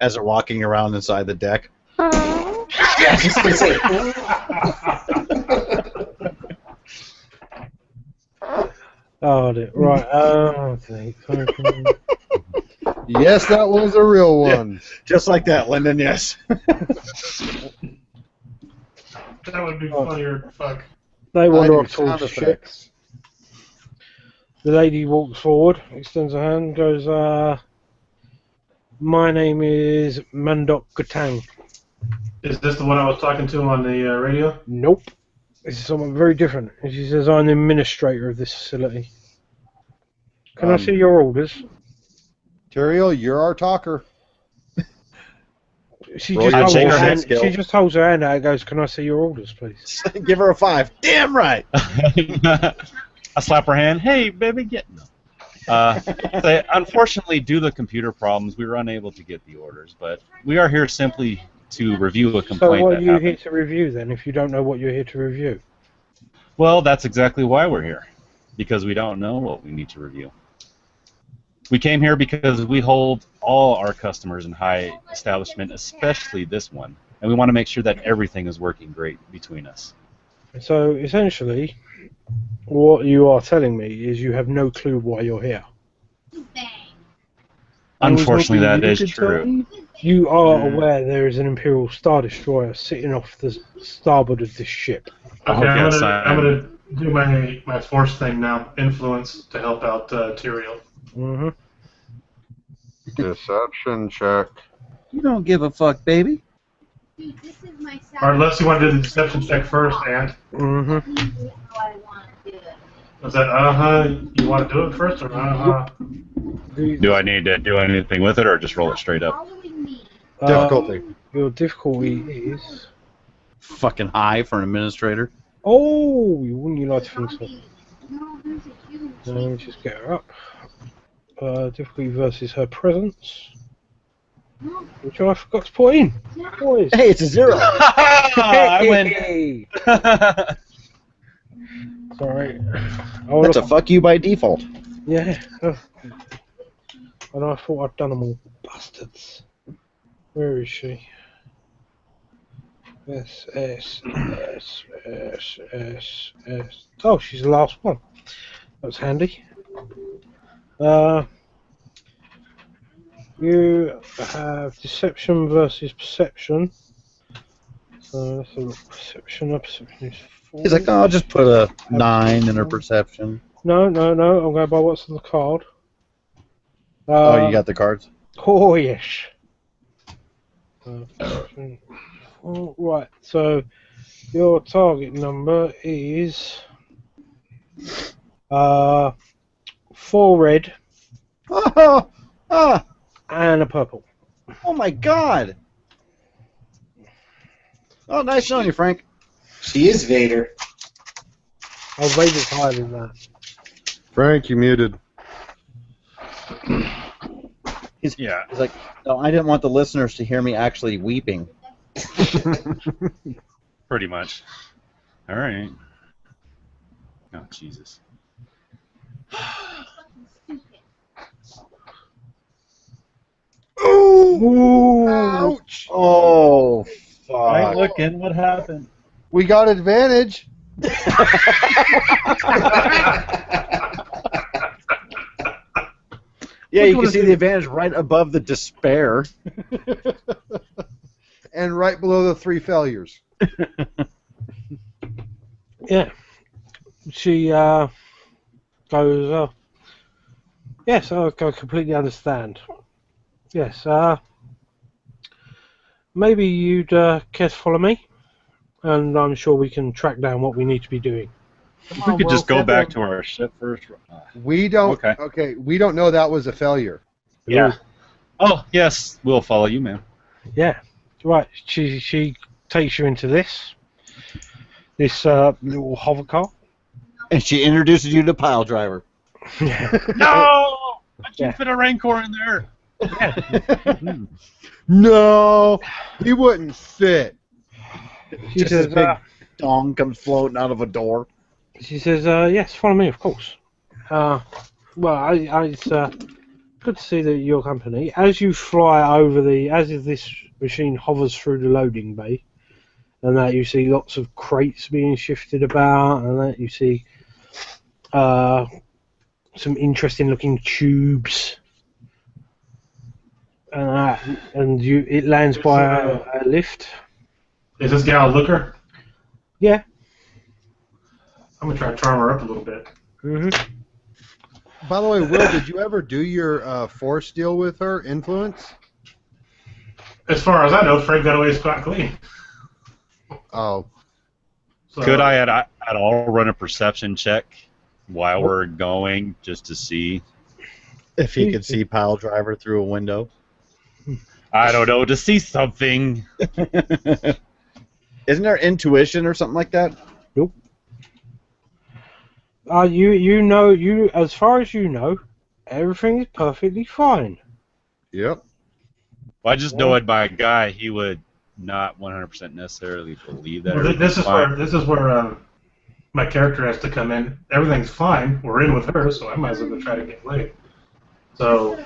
As they're walking around inside the deck. Yeah, I was gonna say. Oh, dear. Right. Yes, that was a real one. Just like that, Lindon, yes. That would be funnier. Fuck. They wander I off do towards sound the ship. effects. The lady walks forward, extends her hand, goes, my name is Mandok Gatang. Is this the one I was talking to on the radio? Nope. This is someone very different. And she says, I'm the administrator of this facility. Can I see your orders? Tyrael, you're our talker. She Roll just, your holds her shake hand, skill. she just holds her hand out and goes, can I see your orders, please? Give her a 5. Damn right. I slap her hand. Hey, baby, get. No. Say, unfortunately, due to computer problems, we were unable to get the orders, but we are here simply to review a So complaint what are that you happened. here to review then, if you don't know what you're here to review? Well, that's exactly why we're here, because we don't know what we need to review. We came here because we hold all our customers in high establishment, especially this one, and we want to make sure that everything is working great between us. So essentially, what you are telling me is you have no clue why you're here. Bang. Unfortunately, that is true. You are aware there is an Imperial Star Destroyer sitting off the starboard of this ship. Okay, Oh, I'm yes, gonna do my force thing now. Influence to help out Tyrael. Mm-hmm. Deception check. You don't give a fuck, baby. Dude, this is my side. Or unless you want to do the deception check first, and Mm-hmm. This is how I want to do it. was that you want to do it first, or Do I need to do anything with it, or just roll it straight up? Following me. Difficulty. Your difficulty is... Fucking high for an administrator. Oh, wouldn't you like to think so? No, there's a huge. Let me just get her up. Difficulty versus her presence. Which I forgot to put in. Boys. Hey, it's a 0. I win. Hey. Sorry. That's a fuck you by default. Yeah. And I thought I'd done them all. Bastards. Where is she? S. Oh, she's the last one. That's handy. You have deception versus perception. So let's look. Perception is 4. He's like, oh, I'll just put a 9 in her perception. No. I'm going by what's on the card. Oh, you got the cards? Oh, yes. Perception. Oh, right, so your target number is 4 red and a purple. Oh my god! Oh, nice showing you, Frank. She is Vader. I'll rate it higher than that. Frank, you muted. He's like, no, I didn't want the listeners to hear me actually weeping. Pretty much. All right. Oh, Jesus. Ooh! Ouch! Oh, fuck. looking. What happened? We got advantage. Yeah, you can see the advantage right above the despair. And right below the 3 failures. Yeah. She goes, yes, I completely understand. Yes, maybe you'd care to follow me, and I'm sure we can track down what we need to be doing. If we could just go back to our ship first. We don't. Okay. Okay, we don't know that was a failure. Yeah. Oh, yes. We'll follow you, man. Yeah. Right, she takes you into this little hover car. And she introduces you to Pile Driver. No! I can't fit a Rancor in there. No, he wouldn't fit. She Just says, a big dong comes floating out of a door. She says, yes, follow me, of course. Well, it's good to see that your company. As you fly over as this machine hovers through the loading bay, and that you see lots of crates being shifted about, and that you see some interesting looking tubes. And it lands by a lift. Is this gal a looker? Yeah. I'm gonna try to charm her up a little bit. Mm-hmm. By the way, Will, did you ever do your force deal with her? Influence? As far as I know, Frank got away scot clean. Oh. So, Could I at all run a perception check while we're going, just to see? If he could see Pile Driver through a window. I don't know, to see something. Isn't there intuition or something like that? Nope. You as far as you know, everything is perfectly fine. Yep. Well, I just know it by a guy. He would not 100% necessarily believe that. Well, this is where my character has to come in. Everything's fine. We're in with her, so I might as well go try to get laid. So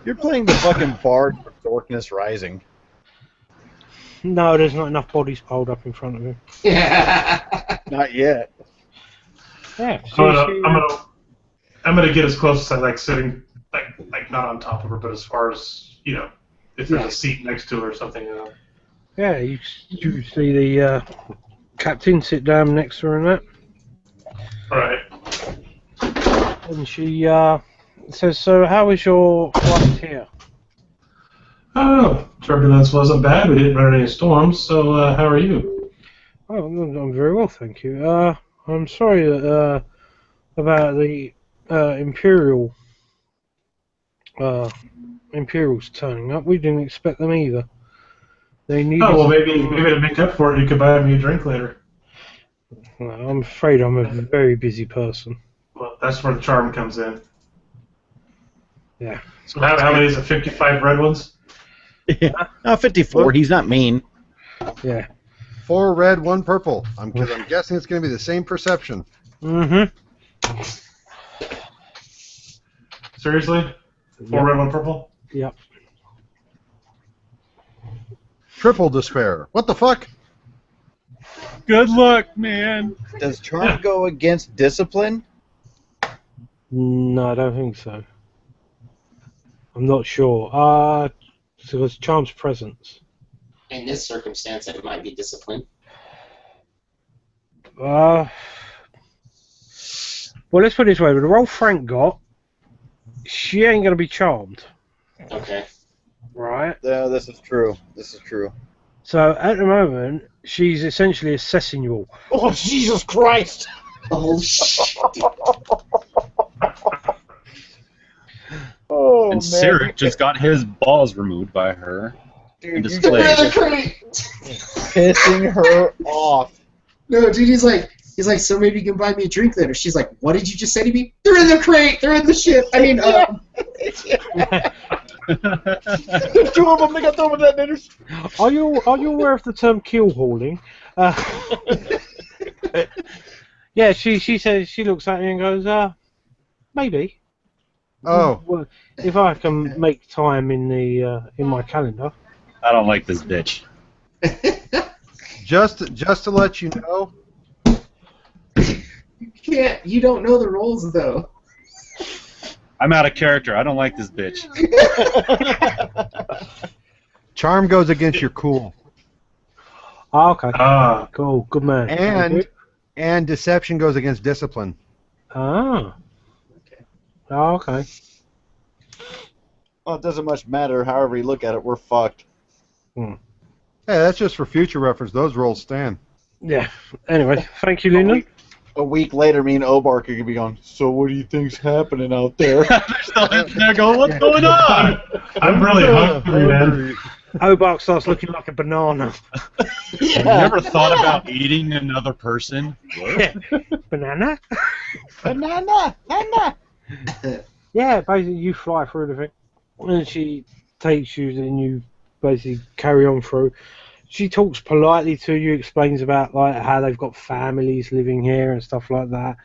You're playing the fucking bard for Dorkness Rising. No, there's not enough bodies piled up in front of him. Not yet. Yeah. I'm gonna get as close as I like sitting, like not on top of her, but as far as if there's a seat next to her or something. Yeah, you see the captain sit down next to her and that. All right. And she says, "So, how was your flight here?" Oh, turbulence wasn't bad. We didn't run any storms. So, how are you? Oh, I'm very well, thank you. I'm sorry about the Imperials turning up. We didn't expect them either. They need. Oh well, maybe to make up for it, you could buy me a drink later. Well, I'm afraid I'm a very busy person. Well, that's where the charm comes in. Yeah. So how many is it? 55 red ones? Yeah. 54. He's not mean. Yeah. 4 red, 1 purple. I'm guessing it's going to be the same perception. Mm-hmm. Seriously? 4 red, 1 purple? Yep. Triple despair. What the fuck? Good luck, man. Does charm go against discipline? No, I don't think so. I'm not sure. So it's charm's presence. In this circumstance, it might be discipline. Well, let's put it this way. With the role Frank got, she ain't going to be charmed. Okay. Right? No, this is true. This is true. So, at the moment, she's essentially assessing you all. Oh, Jesus Christ! Oh, shit. Oh, And Cyric just got his balls removed by her and dude, displayed. pissing her off. No, dude, he's like, so maybe you can buy me a drink later. She's like, what did you just say to me? They're in the crate. They're in the ship. I mean, There's 2 of them. They got thermal detonators. Are you aware of the term keel hauling? Yeah, she says, she looks at me and goes, maybe. Oh. Well, if I can make time in my calendar. I don't like this bitch. Just to let you know, you don't know the rules, though. I'm out of character. I don't like this bitch. charm goes against your cool. Oh, okay. Ah. Cool. Good man. And deception goes against discipline. Ah. Oh, okay. Well, it doesn't much matter. However you look at it, we're fucked. Hey, that's just for future reference. Those rolls stand. Yeah. Anyway, thank you, Lindon. A week later, me and Obark are gonna be going. So, what do you think's happening out there? They're going, what's going on? I'm really hungry, man. Hobart starts looking like a banana. Have you ever thought about eating another person? What? Banana? Banana! Banana! Yeah, basically you fly through the thing. And she takes you, and you basically carry on through. She talks politely to you, explains about like how they've got families living here and stuff like that.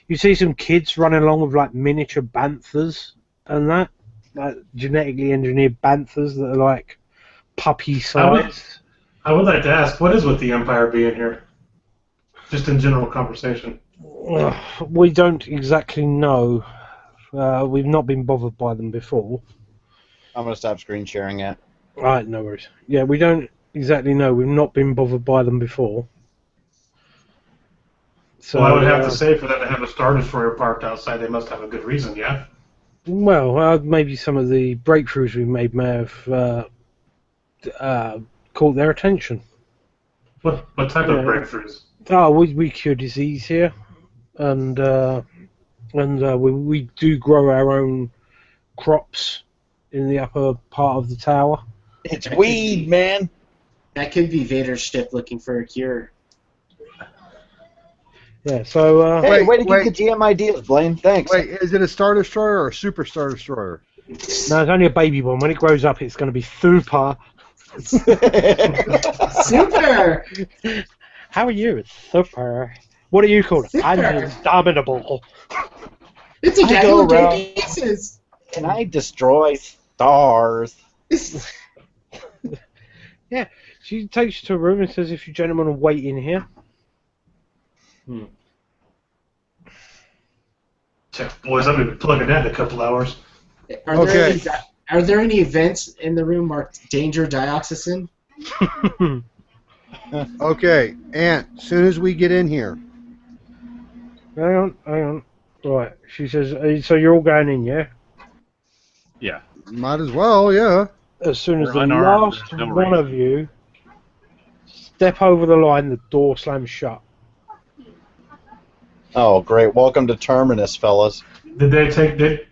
You see some kids running along with like miniature banthas and that, like genetically engineered banthas that are like puppy sized. I would like to ask, what is with the Empire being here? Just in general conversation. We don't exactly know. We've not been bothered by them before. I'm going to stop screen sharing it. Right, no worries. Yeah, we don't exactly know. We've not been bothered by them before. So, Well, I would have to say, for them to have a Star Destroyer parked outside, they must have a good reason, yeah? Well, maybe some of the breakthroughs we made may have caught their attention. What type of breakthroughs? Oh, we cure disease here, and we do grow our own crops in the upper part of the tower. It's weed, man. That could be Vader's ship looking for a cure. Yeah, so... Hey, way to wait. get the GM ideas, Blaine. Thanks. Wait, is it a Star Destroyer or a Super Star Destroyer? No, it's only a baby one. When it grows up, it's going to be super. Super! How are you? Super. What are you called? Super. I'm indomitable. It's a I guy go who around- take pieces. Can I destroy stars? Yeah, she takes you to a room and says, if you gentlemen will wait in here. Boys, I'm going to be plugging that in a couple hours. Are there any events in the room marked danger dioxazine? Okay, Aunt, as soon as we get in here. Hang on. Right, she says, so you're all going in, yeah? Yeah. Might as well, yeah. As soon as We're the unarmed, last there's no one of you step over the line, the door slams shut. Oh, great. Welcome to Terminus, fellas. Did they take... They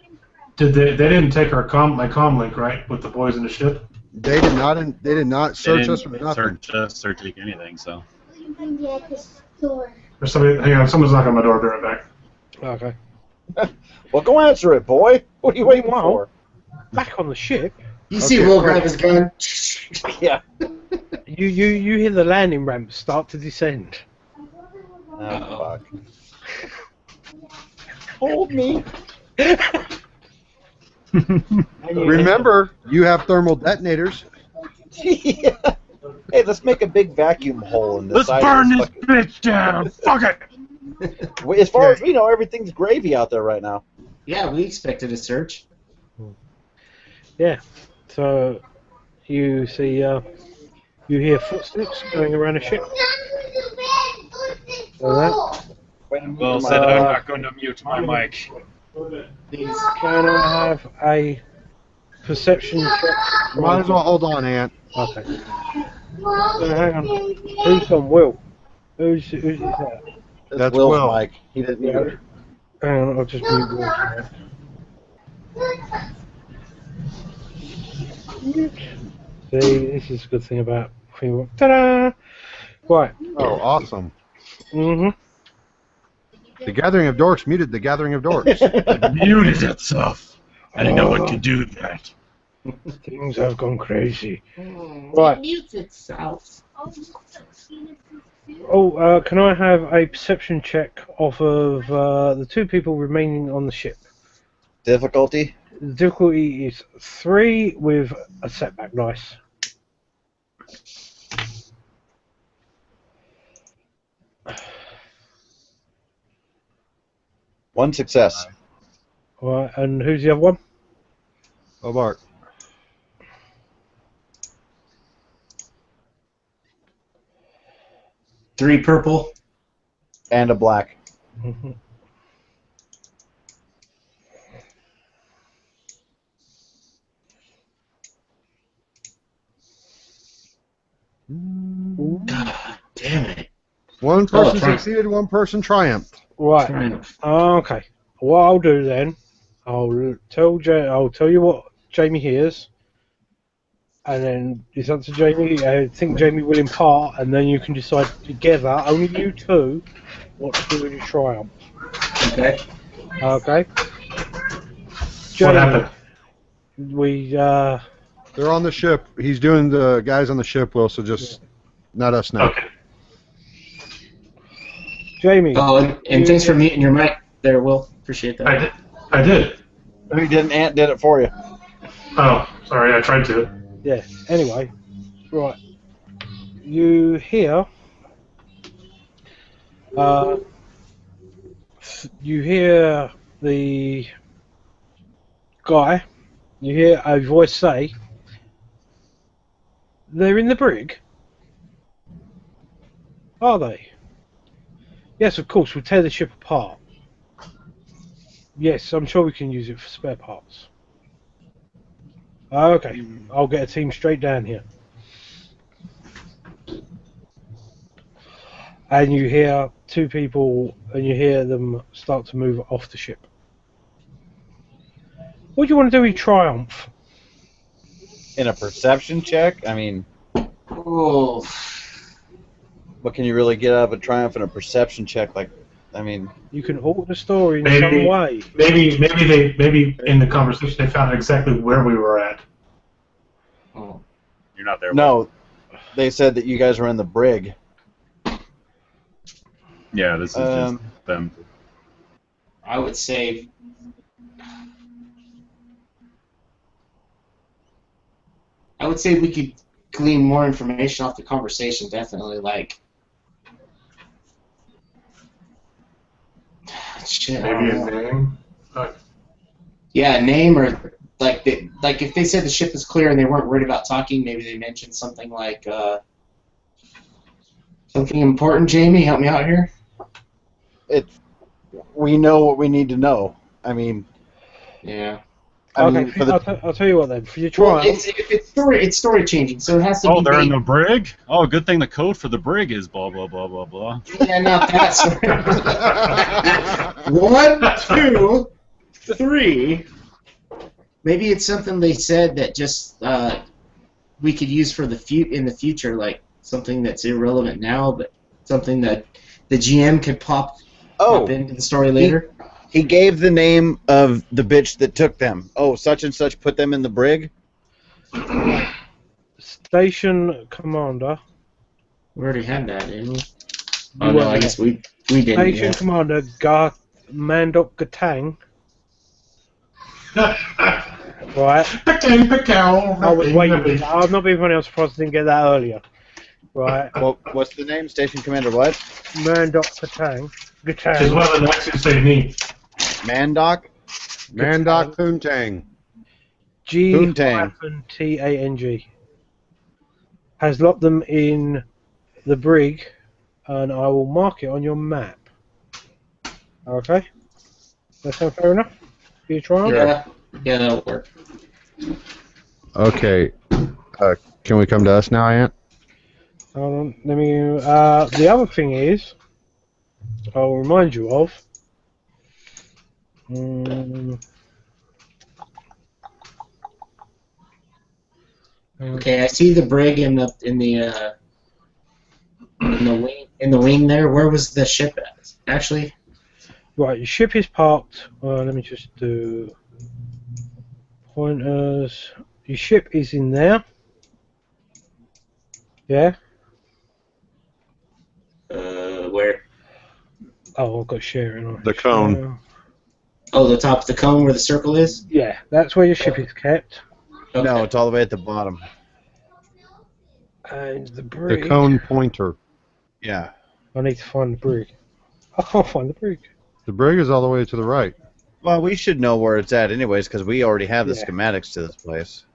didn't take my comm link, right, with the boys in the ship? They did not. They did not search us or They nothing. didn't search us or take anything, so. There's somebody... Hang on, someone's knocking on my door. I'll be right back. Okay. Well, go answer it, boy. What are you waiting for? Back on the ship, You see Will grab his gun. Yeah. you hear the landing ramp start to descend. Oh, fuck. Hold me. Remember, you have thermal detonators. Yeah. Hey, let's make a big vacuum hole in the Let's side burn of this this bitch down. Fuck it. fucking... As far as we know, everything's gravy out there right now. Yeah, we expected a search. Yeah. So you see, you hear footsteps going around the ship. Alright. Well said, I'm not going to mute my mic. Please, can I have a perception check? Might as well hold on, Aunt. Okay. So hang on. Who's on Will? Who's that? That's Will's Will. mic. He didn't mute it. Hang on, I'll just mute Will. See, this is a good thing about Freework. Ta-da! Right. Oh, awesome. Mm-hmm. The Gathering of Dorks muted the Gathering of Dorks. Muted itself. I didn't know what to do with that. Things have gone crazy. It Right. mutes itself. Oh, can I have a perception check off of the two people remaining on the ship? Difficulty? The difficulty is 3 with a setback dice. One success. Right, and who's the other one? Hobart. Three purple. And a black. Mhm. God damn it. One person Triumph. succeeded, one person triumphed. Right. Triumph. Okay. What I'll do then, I'll tell you what Jaime hears. and then it's up to Jamie. I think Jamie will impart, and then you can decide together, only you two, what to do with your triumph. Okay. Okay. What Jamie, happened? They're on the ship. He's doing the guys on the ship, Will, so just not us now. Okay. Jamie. Oh, and thanks for muting your mic there, Will. Appreciate that. I did. Who didn't? Ant did it for you. Oh, sorry, I tried to. Yeah. Anyway, right. You hear. You hear the guy. You hear a voice say, "They're in the brig." Are they? Yes, of course. We'll tear the ship apart. Yes, I'm sure we can use it for spare parts. Okay, I'll get a team straight down here. And you hear two people, and you hear them start to move off the ship. What do you want to do with Triumph? In a perception check, I mean, Oh. what can you really get out of a triumph in a perception check? Like, I mean, You can alter the story in Maybe- some way. Maybe in the conversation they found exactly where we were at. Oh. You're not there. no, they said that you guys were in the brig. Yeah, this is just them. I would say. I would say we could glean more information off the conversation. Definitely, like. Shit, I Maybe don't a know. name. Yeah, name or like if they said the ship is clear and they weren't worried about talking, maybe they mentioned something like something important. Jamie, help me out here. We know what we need to know. I mean, Yeah. I Okay, mean, for the I'll tell you what then. For your Well, Triumph, it's story changing, so it has to Oh, be. they're in based- the brig? Oh, good thing the code for the brig is blah, blah, blah, blah, blah. Yeah, not that story. 1, 2, 3. Maybe it's something they said that just we could use for the in the future, like something that's irrelevant now, but something that the GM could pop into the story later. He gave the name of the bitch that took them. Oh, such and such put them in the brig. Station Commander. We already had that, didn't we? Oh no, I guess we didn't. Station Yeah. Commander Mandok Gatang. Right. I was waiting. I'm not being funny. I'm surprised I didn't get that earlier. Right. Well, what's the name? Station Commander what? Mandok Gatang. Which is one of the next who say me. Mandoc? Mandoc Poontang. G-T-A-N-G. Has locked them in the brig, and I will mark it on your map. Okay? That sound fair enough? For your trial? Yeah, that'll work. Okay. Can we come to us now, Ant? Hold on, let me. The other thing is, I'll remind you of. Okay, I see the brig in the wing there. Where was the ship at? Actually, Right, your ship is parked. Let me just do pointers. Your ship is in there. Yeah. where? Oh, I've got sharing on. The cone. Oh, the top of the cone where the circle is. Yeah, that's where your ship is kept. Okay. No, it's all the way at the bottom. And the The brig. cone pointer. Yeah. I need to find the brig. I can't find the brig. The brig is all the way to the right. Well, we should know where it's at anyways, because we already have the Yeah. schematics to this place.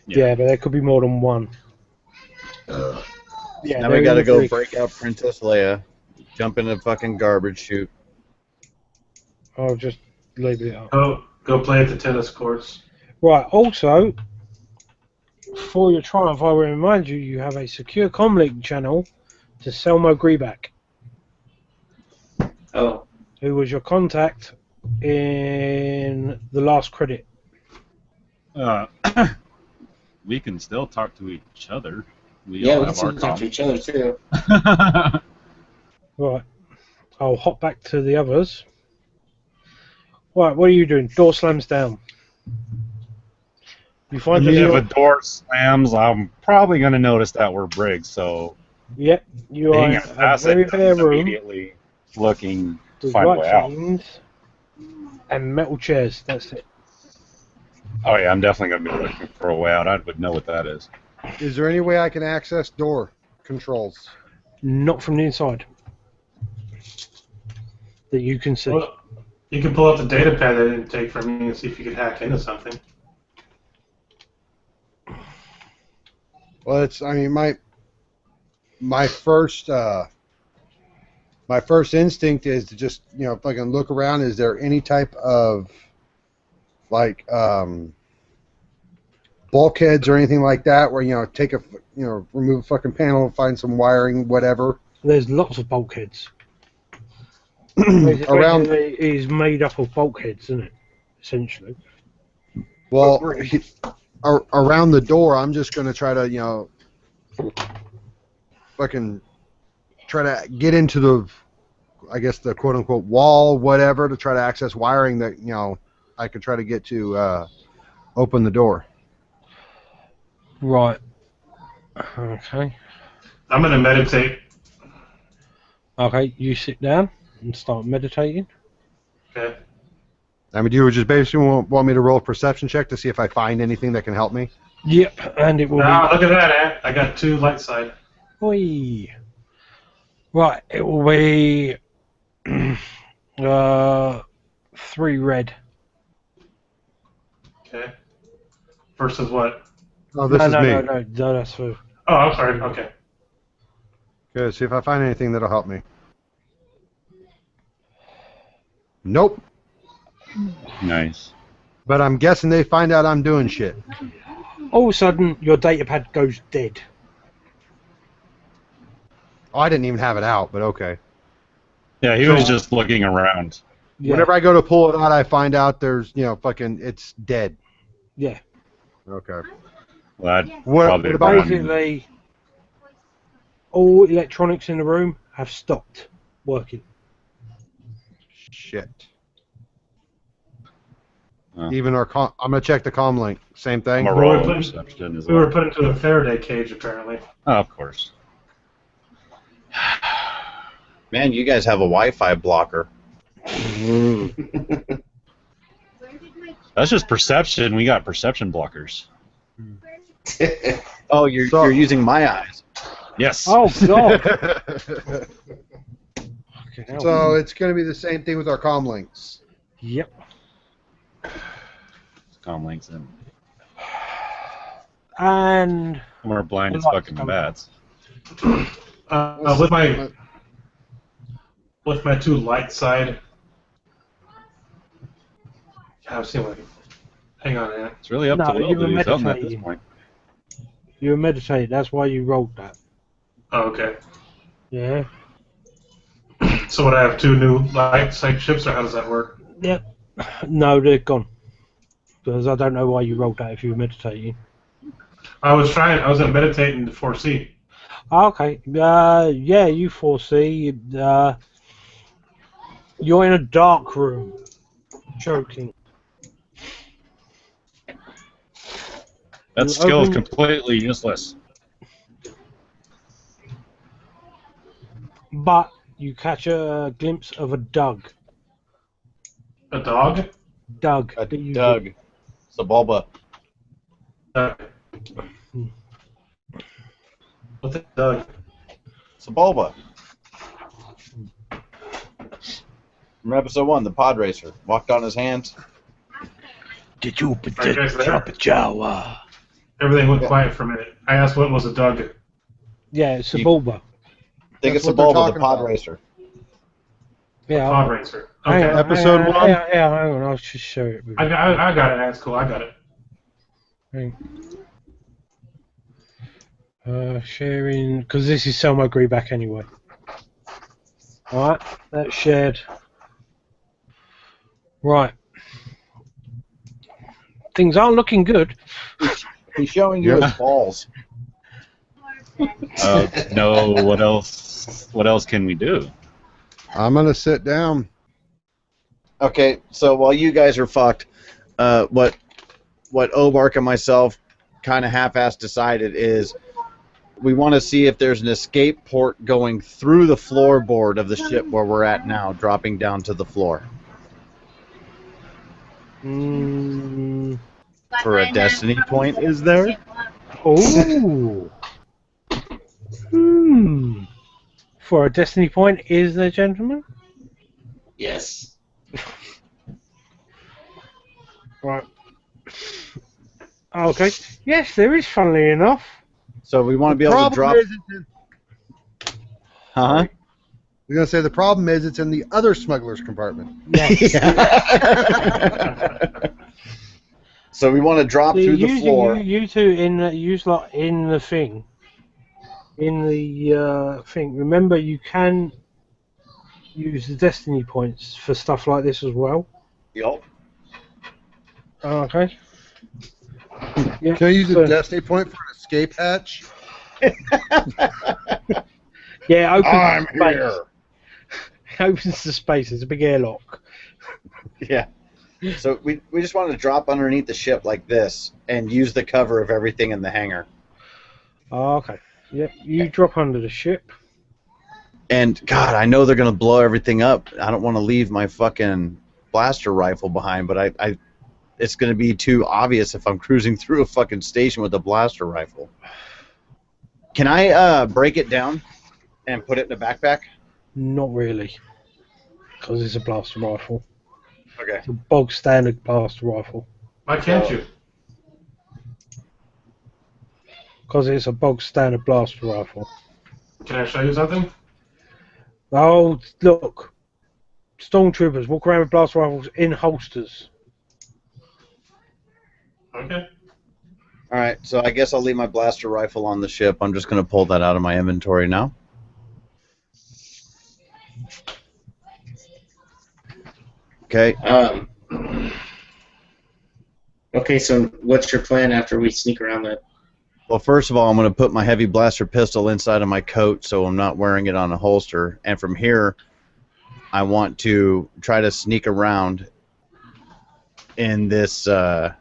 Yeah, but there could be more than one. Yeah, Now they're we in gotta the go brig. break out Princess Leia, jump in a fucking garbage chute. I'll just label it up. Go play at the tennis courts. Right, also, for your Triumph, I will remind you, you have a secure comlink channel to Selmo Greeback, Oh, who was your contact in the last credit. we can still talk to each other. We can still talk to each other too. Right. I'll hop back to the others. Right, what are you doing? Door slams down. You find if a door slams, I'm probably going to notice that we're Briggs, so... Yep, you are in a very bare room. Immediately looking to with find a way out. And metal chairs, that's it. Oh yeah, I'm definitely going to be looking for a way out. I would know what that is. Is there any way I can access door controls? Not from the inside. That you can see. Well, you can pull up the data pad that I didn't take from you and see if you could hack into something. Well, I mean, my first instinct is to just, if I can look around, is there any type of like bulkheads or anything like that where remove a fucking panel, find some wiring, whatever. There's lots of bulkheads. Around it is made up of bulkheads, isn't it? Essentially. Well, around the door, I'm just going to try to, fucking try to get into the, I guess, the quote-unquote wall, whatever, to try to access wiring that, I could try to get to open the door. Right. Okay. I'm going to meditate. Okay, you sit down and start meditating. Okay. I mean, do you just basically want me to roll a perception check to see if I find anything that can help me? Yep, and it will be... look at that, I got 2 light side. Oi. Right, it will be 3 red. Okay. Versus what? Oh, this is me. No, that's for... Oh, I'm sorry, okay. Good, see if I find anything that'll help me. Nope. Nice. But I'm guessing they find out I'm doing shit. All of a sudden, your data pad goes dead. Oh, I didn't even have it out, but okay. Yeah, he was just looking around. Yeah. Whenever I go to pull it out, I find out there's, it's dead. Yeah. Okay. Well, What about basically, all electronics in the room have stopped working. Shit. Oh. Even our I'm gonna check the comm link. Same thing. I'm a roll perception as We well. were put into a Faraday cage, apparently. Oh, of course. Man, you guys have a Wi-Fi blocker. That's just perception. We got perception blockers. Oh, you're using my eyes. Yes. Oh, God. So it's gonna be the same thing with our comm links. Yep. Comm links in. And... We're blind as fucking bats. With my 2 light side. I've seen one. Hang on, man. It's really up to Will to do something at this point. You were meditating, that's why you rolled that. Oh, okay. Yeah. So would I have 2 new light side ships, or how does that work? Yep. No, they're gone. Because I don't know why you rolled that if you were meditating. I was going to meditate in the 4C. Okay. Yeah, you foresee. You're in a dark room. Choking. That skill is completely useless. But you catch a glimpse of a Doug. A dog? Doug. A Doug. It's a Bulba. What's a Doug? It's a Bulba. From episode 1, the pod racer walked on his hands. Did you Jawa? Everything went quiet for a minute. I asked what was a Doug. Yeah, it's a Bulba. I think it's a what they're Bulba, the talking pod about. racer. Yeah. Pod racer. Hang Okay. on, Episode hang on, 1? Yeah, hang on, I'll just show it. I got it. That's cool. I got it. Sharing, because this is Selma Agree back anyway. Alright, that's shared. Right. Things aren't looking good. He's showing you his balls. No, what else? What else can we do? I'm gonna sit down. Okay, so while you guys are fucked, what Obark and myself kind of half-assed decided is we want to see if there's an escape port going through the floorboard of the ship where we're at now, dropping down to the floor. For a destiny point, is there? Oh. For a destiny point, is there, gentlemen? Yes. Right. Okay. Yes, there is, funnily enough. So we want to be able to drop... Huh? I was gonna say the problem is it's in the other smuggler's compartment. Yes. So we want to drop through the floor. You two in the thing. In the thing. Remember, you can use the destiny points for stuff like this as well. Yup. Okay. Yeah, Can I use a destiny point for an escape hatch? Yeah, I'm here. Opens the space. It's a big airlock. Yeah. So we just want to drop underneath the ship like this and use the cover of everything in the hangar. Okay. Yep. You drop under the ship. And God, I know they're gonna blow everything up. I don't want to leave my fucking blaster rifle behind, but I it's gonna be too obvious if I'm cruising through a fucking station with a blaster rifle. Can I break it down and put it in a backpack? Not really, because it's a blaster rifle. Okay. It's a bog standard blaster rifle. Why can't you? Because it's a bog standard blaster rifle. Can I show you something? Oh, look. Stormtroopers walk around with blaster rifles in holsters. Okay. Alright, so I guess I'll leave my blaster rifle on the ship. I'm just gonna pull that out of my inventory now. Okay. Okay, so what's your plan after we sneak around the... Well, first of all, I'm going to put my heavy blaster pistol inside of my coat so I'm not wearing it on a holster. And from here, I want to try to sneak around in this... Well,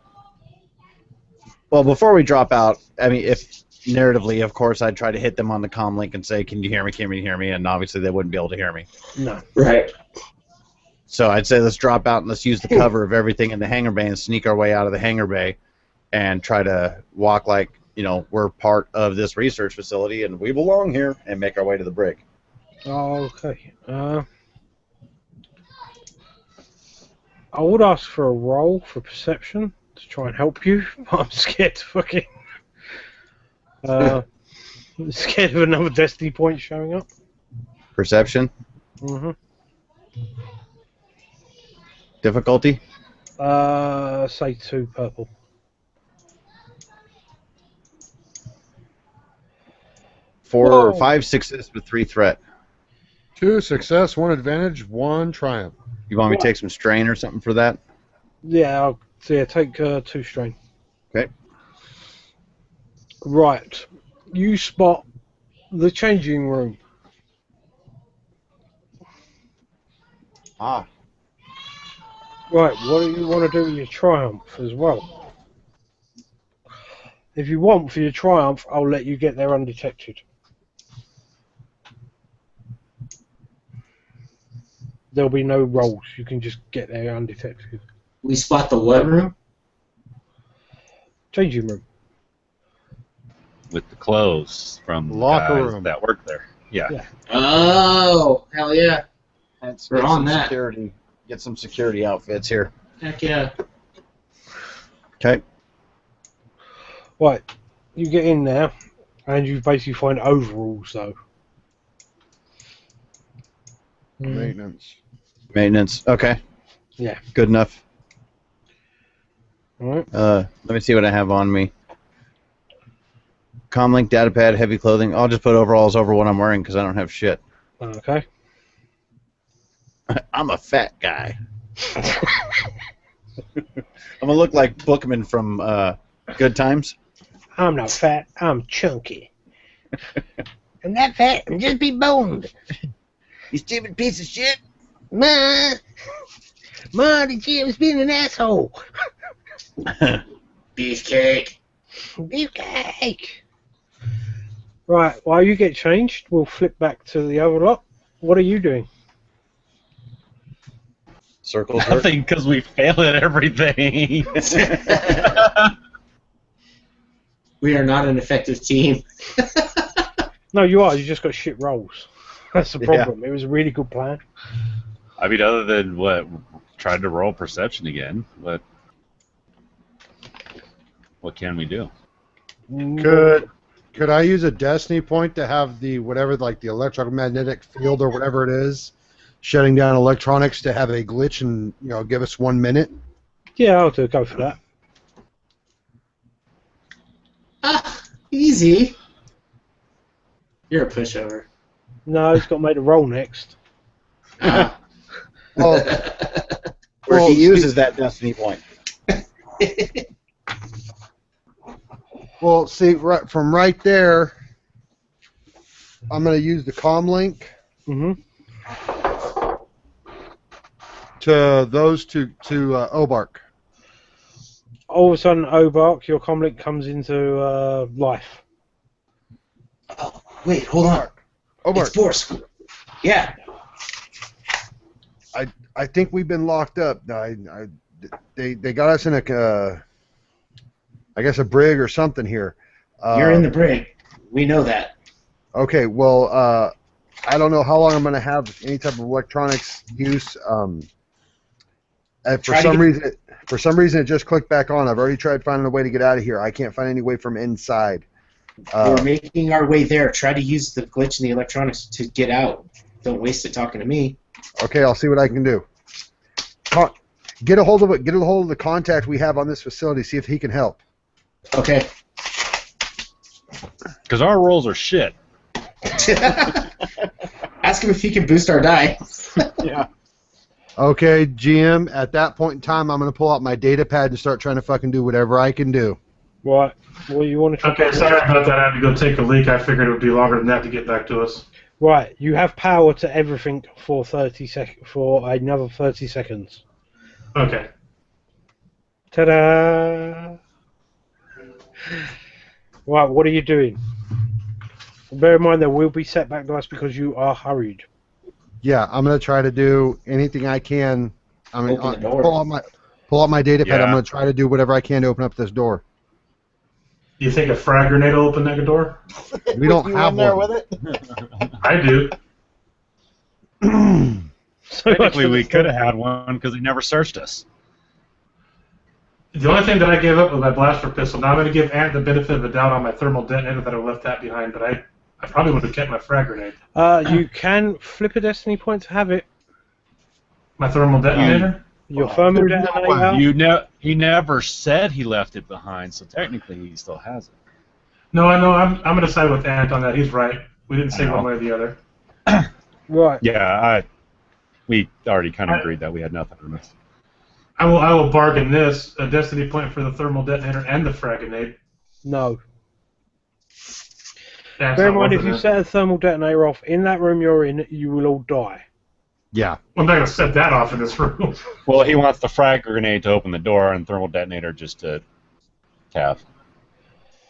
before we drop out, I mean, if narratively, of course, I'd try to hit them on the comm link and say, can you hear me, can you hear me? And obviously they wouldn't be able to hear me. No. Right. So I'd say let's drop out and let's use the cover of everything in the hangar bay and sneak our way out of the hangar bay and try to walk like, you know, we're part of this research facility and we belong here and make our way to the brig. Okay. I would ask for a roll for perception to try and help you, but I'm scared to fucking... scared of another destiny point showing up. Perception? Mm-hmm. Difficulty? Say 2 purple. Four, 5 success with 3 threat. 2 success, 1 advantage, 1 triumph. You want me to take some strain or something for that? Yeah, take 2 strain. Okay. Right. You spot the changing room. Ah. Right, what do you want to do with your triumph as well? If you want for your triumph, I'll let you get there undetected. There'll be no rolls. You can just get there undetected. We spot the what room? Changing room. With the clothes from the Locker guys room. that work there. Yeah. Oh, hell yeah. Let's We're get on some that. security. Get some security outfits here. Heck yeah. Okay. Right, you get in there, and you basically find overalls, though. Maintenance. Maintenance. Okay. Yeah. Good enough. Alright. Let me see what I have on me. Comlink, datapad, heavy clothing. I'll just put overalls over what I'm wearing because I don't have shit. Okay. I'm a fat guy. I'm gonna look like Bookman from Good Times. I'm not fat, I'm chunky. I'm not fat, I'm just be boned. You stupid piece of shit. Ma, the Jim's being an asshole. Beefcake. Beefcake. Right, while you get changed, we'll flip back to the other lot. What are you doing? Circle jerk. Nothing, because we fail at everything. We are not an effective team. No, you are. You just got shit rolls. That's the problem. It was a really good plan. I mean, other than what, tried to roll perception again, but what can we do? Could I use a destiny point to have the whatever, like the electromagnetic field or whatever it is, shutting down electronics to have a glitch and give us 1 minute? Yeah, I'll go for that. Easy. You're a pushover. No, he's got to make a roll next. Where he uses that destiny point. Well, see, from right there, I'm going to use the comm link to those to Obark. All of a sudden, Obark, your comlink comes into life. Oh, wait, hold on. Obark. It's Force. Yeah. I think we've been locked up. They got us in a brig or something here. You're in the brig. We know that. Okay, well, I don't know how long I'm going to have any type of electronics use. For some reason, it just clicked back on. I've already tried finding a way to get out of here. I can't find any way from inside. We're making our way there. Try to use the glitch in the electronics to get out. Don't waste it talking to me. Okay, I'll see what I can do. Get a hold of it. Get a hold of the contact we have on this facility. See if he can help. Okay. Because our rolls are shit. Ask him if he can boost our die. Yeah. Okay, GM, at that point in time, I'm going to pull out my data pad and start trying to fucking do whatever I can do. Right. Well, you want to... Okay, sorry about that. I had to go take a leak. I figured it would be longer than that to get back to us. Right. You have power to everything for another 30 seconds. Okay. Ta-da! Right, what are you doing? Bear in mind there will be setback dice because you are hurried. Yeah, I'm going to try to do anything I can. I mean, Open the door. pull out my data pad. Yeah. I'm going to try to do whatever I can to open up this door. You think a frag grenade will open that door? We don't You have in there one. with it? I do. Technically, we could have had one because they never searched us. The only thing that I gave up was my blaster pistol. Now I'm going to give Ant the benefit of the doubt on my thermal detonator that I left that behind, but I probably would have kept my frag grenade. You can flip a destiny point to have it. My thermal detonator? Your thermal there's no detonator. He never said he left it behind, so technically he still has it. No, I know. I'm going to side with Ant on that. He's right. We didn't say one way or the other. Right. Yeah, we already kind of agreed that we had nothing on this. I will bargain this, a destiny point for the thermal detonator and the frag grenade. No. That's Bear in not mind, if worth you it. set a thermal detonator off in that room you're in, you will all die. Yeah. I'm not going to set that off in this room. Well, he wants the frag grenade to open the door and thermal detonator just to have.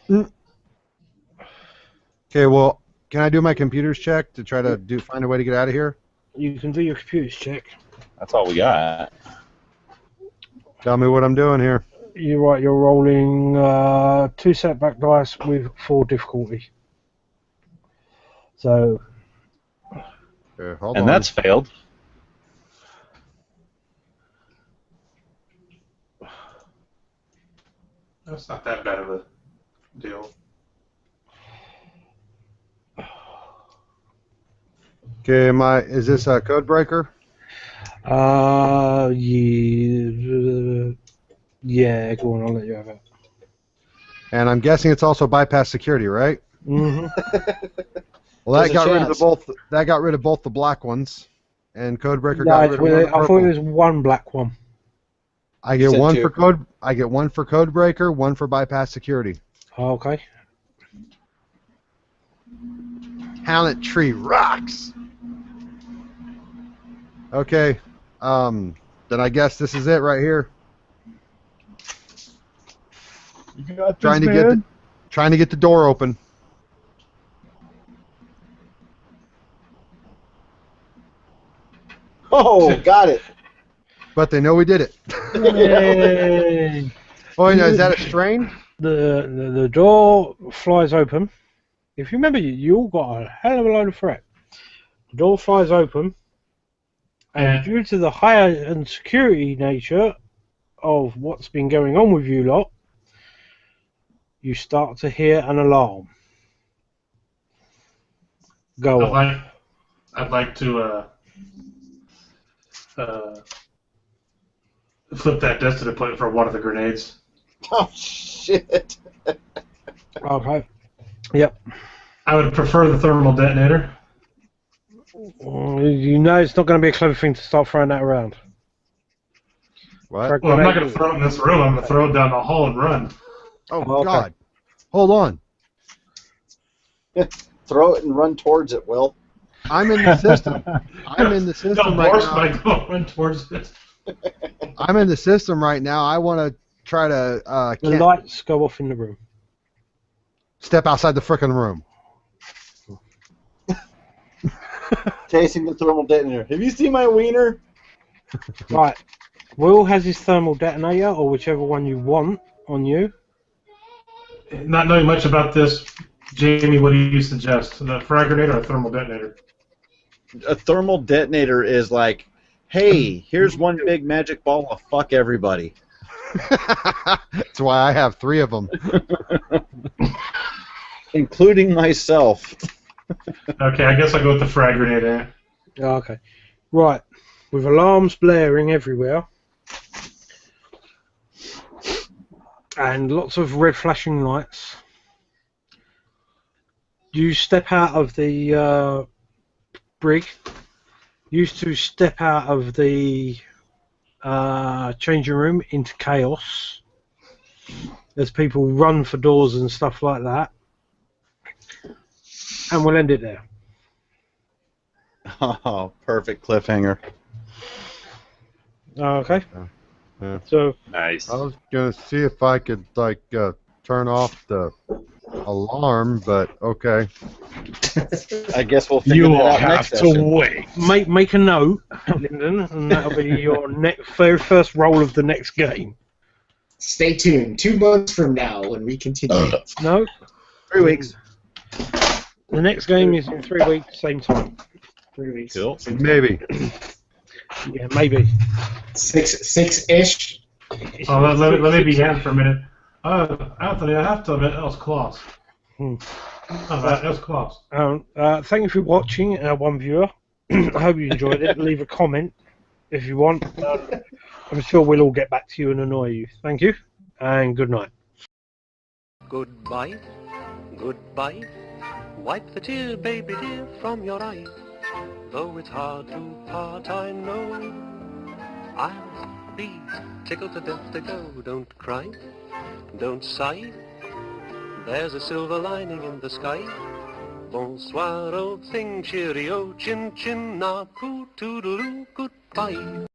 Okay, well, can I do my computer's check to try to find a way to get out of here? You can do your computer's check. That's all we got. Tell me what I'm doing here. You're right, you're rolling 2 setback dice with 4 difficulty. So, Okay, hold And on. that's failed. That's not that bad of a deal. Okay, is this a code breaker? yeah, go on, I'll let you have it. And I'm guessing it's also bypass security, right? Mm-hmm. Well, that There's a got rid of chance. both the black ones, and codebreaker No, got rid of one of the I thought purple. it was one black one. I get Said one two. for code. I get one for codebreaker, one for bypass security. Okay. Hallett Tree rocks. Okay. Then I guess this is it right here. You got this, Trying to man. get the door open. Oh, got it. But they know we did it. Yay. Oh, yeah, is that a strain? The door flies open. If you remember, you all got a hell of a load of threat. The door flies open, and due to the higher and security nature of what's been going on with you lot, you start to hear an alarm. Go on. I'd like to flip that destiny point for one of the grenades. Oh, shit. Okay. Yep. I would prefer the thermal detonator. You know it's not going to be a clever thing to start throwing that around. What? Well, I'm not going to throw it in this room. I'm going to throw it down the hall and run. Oh, Okay. God. Hold on. Throw it and run towards it, Will. I'm in the system. I'm in the system right Force now. my go run towards it. I'm in the system right now. I want to try to The lights go off in the room. step outside the frickin' room. Chasing the thermal detonator. Have you seen my wiener? Right. Will has his thermal detonator, or whichever one you want, on you. Not knowing much about this, Jamie, what do you suggest? The frag grenade or a thermal detonator? A thermal detonator is like, hey, here's one big magic ball of fuck everybody. That's why I have 3 of them. Including myself. Okay, I guess I'll go with the frag grenade. Okay. Right. With alarms blaring everywhere, and lots of red flashing lights, you step out of the brig. Used to step out of the changing room into chaos as people run for doors and stuff like that. And we'll end it there. Oh, perfect cliffhanger. Okay. Yeah. So Nice. I was gonna see if I could turn off the alarm, but okay. I guess we'll figure You that will out have next to session. wait. make a note, Lindon, and that'll be your very first roll of the next game. Stay tuned. 2 months from now when we continue. No, 3 weeks. the next game is in 3 weeks, same time. 3 weeks. Cool. Maybe. Yeah, maybe. Six-ish. Oh, let me be hand for a minute. Anthony, I have to admit, that was close. That was close. Thank you for watching, our one viewer. I hope you enjoyed it. Leave a comment if you want. I'm sure we'll all get back to you and annoy you. Thank you, and good night. Goodbye, goodbye. Wipe the tear, baby dear, from your eye. Though it's hard to part, I know. I'll be tickled to death to go. Don't cry, don't sigh. There's a silver lining in the sky. Bonsoir, old thing, cheerio, chin chin, na poo toodaloo, goodbye.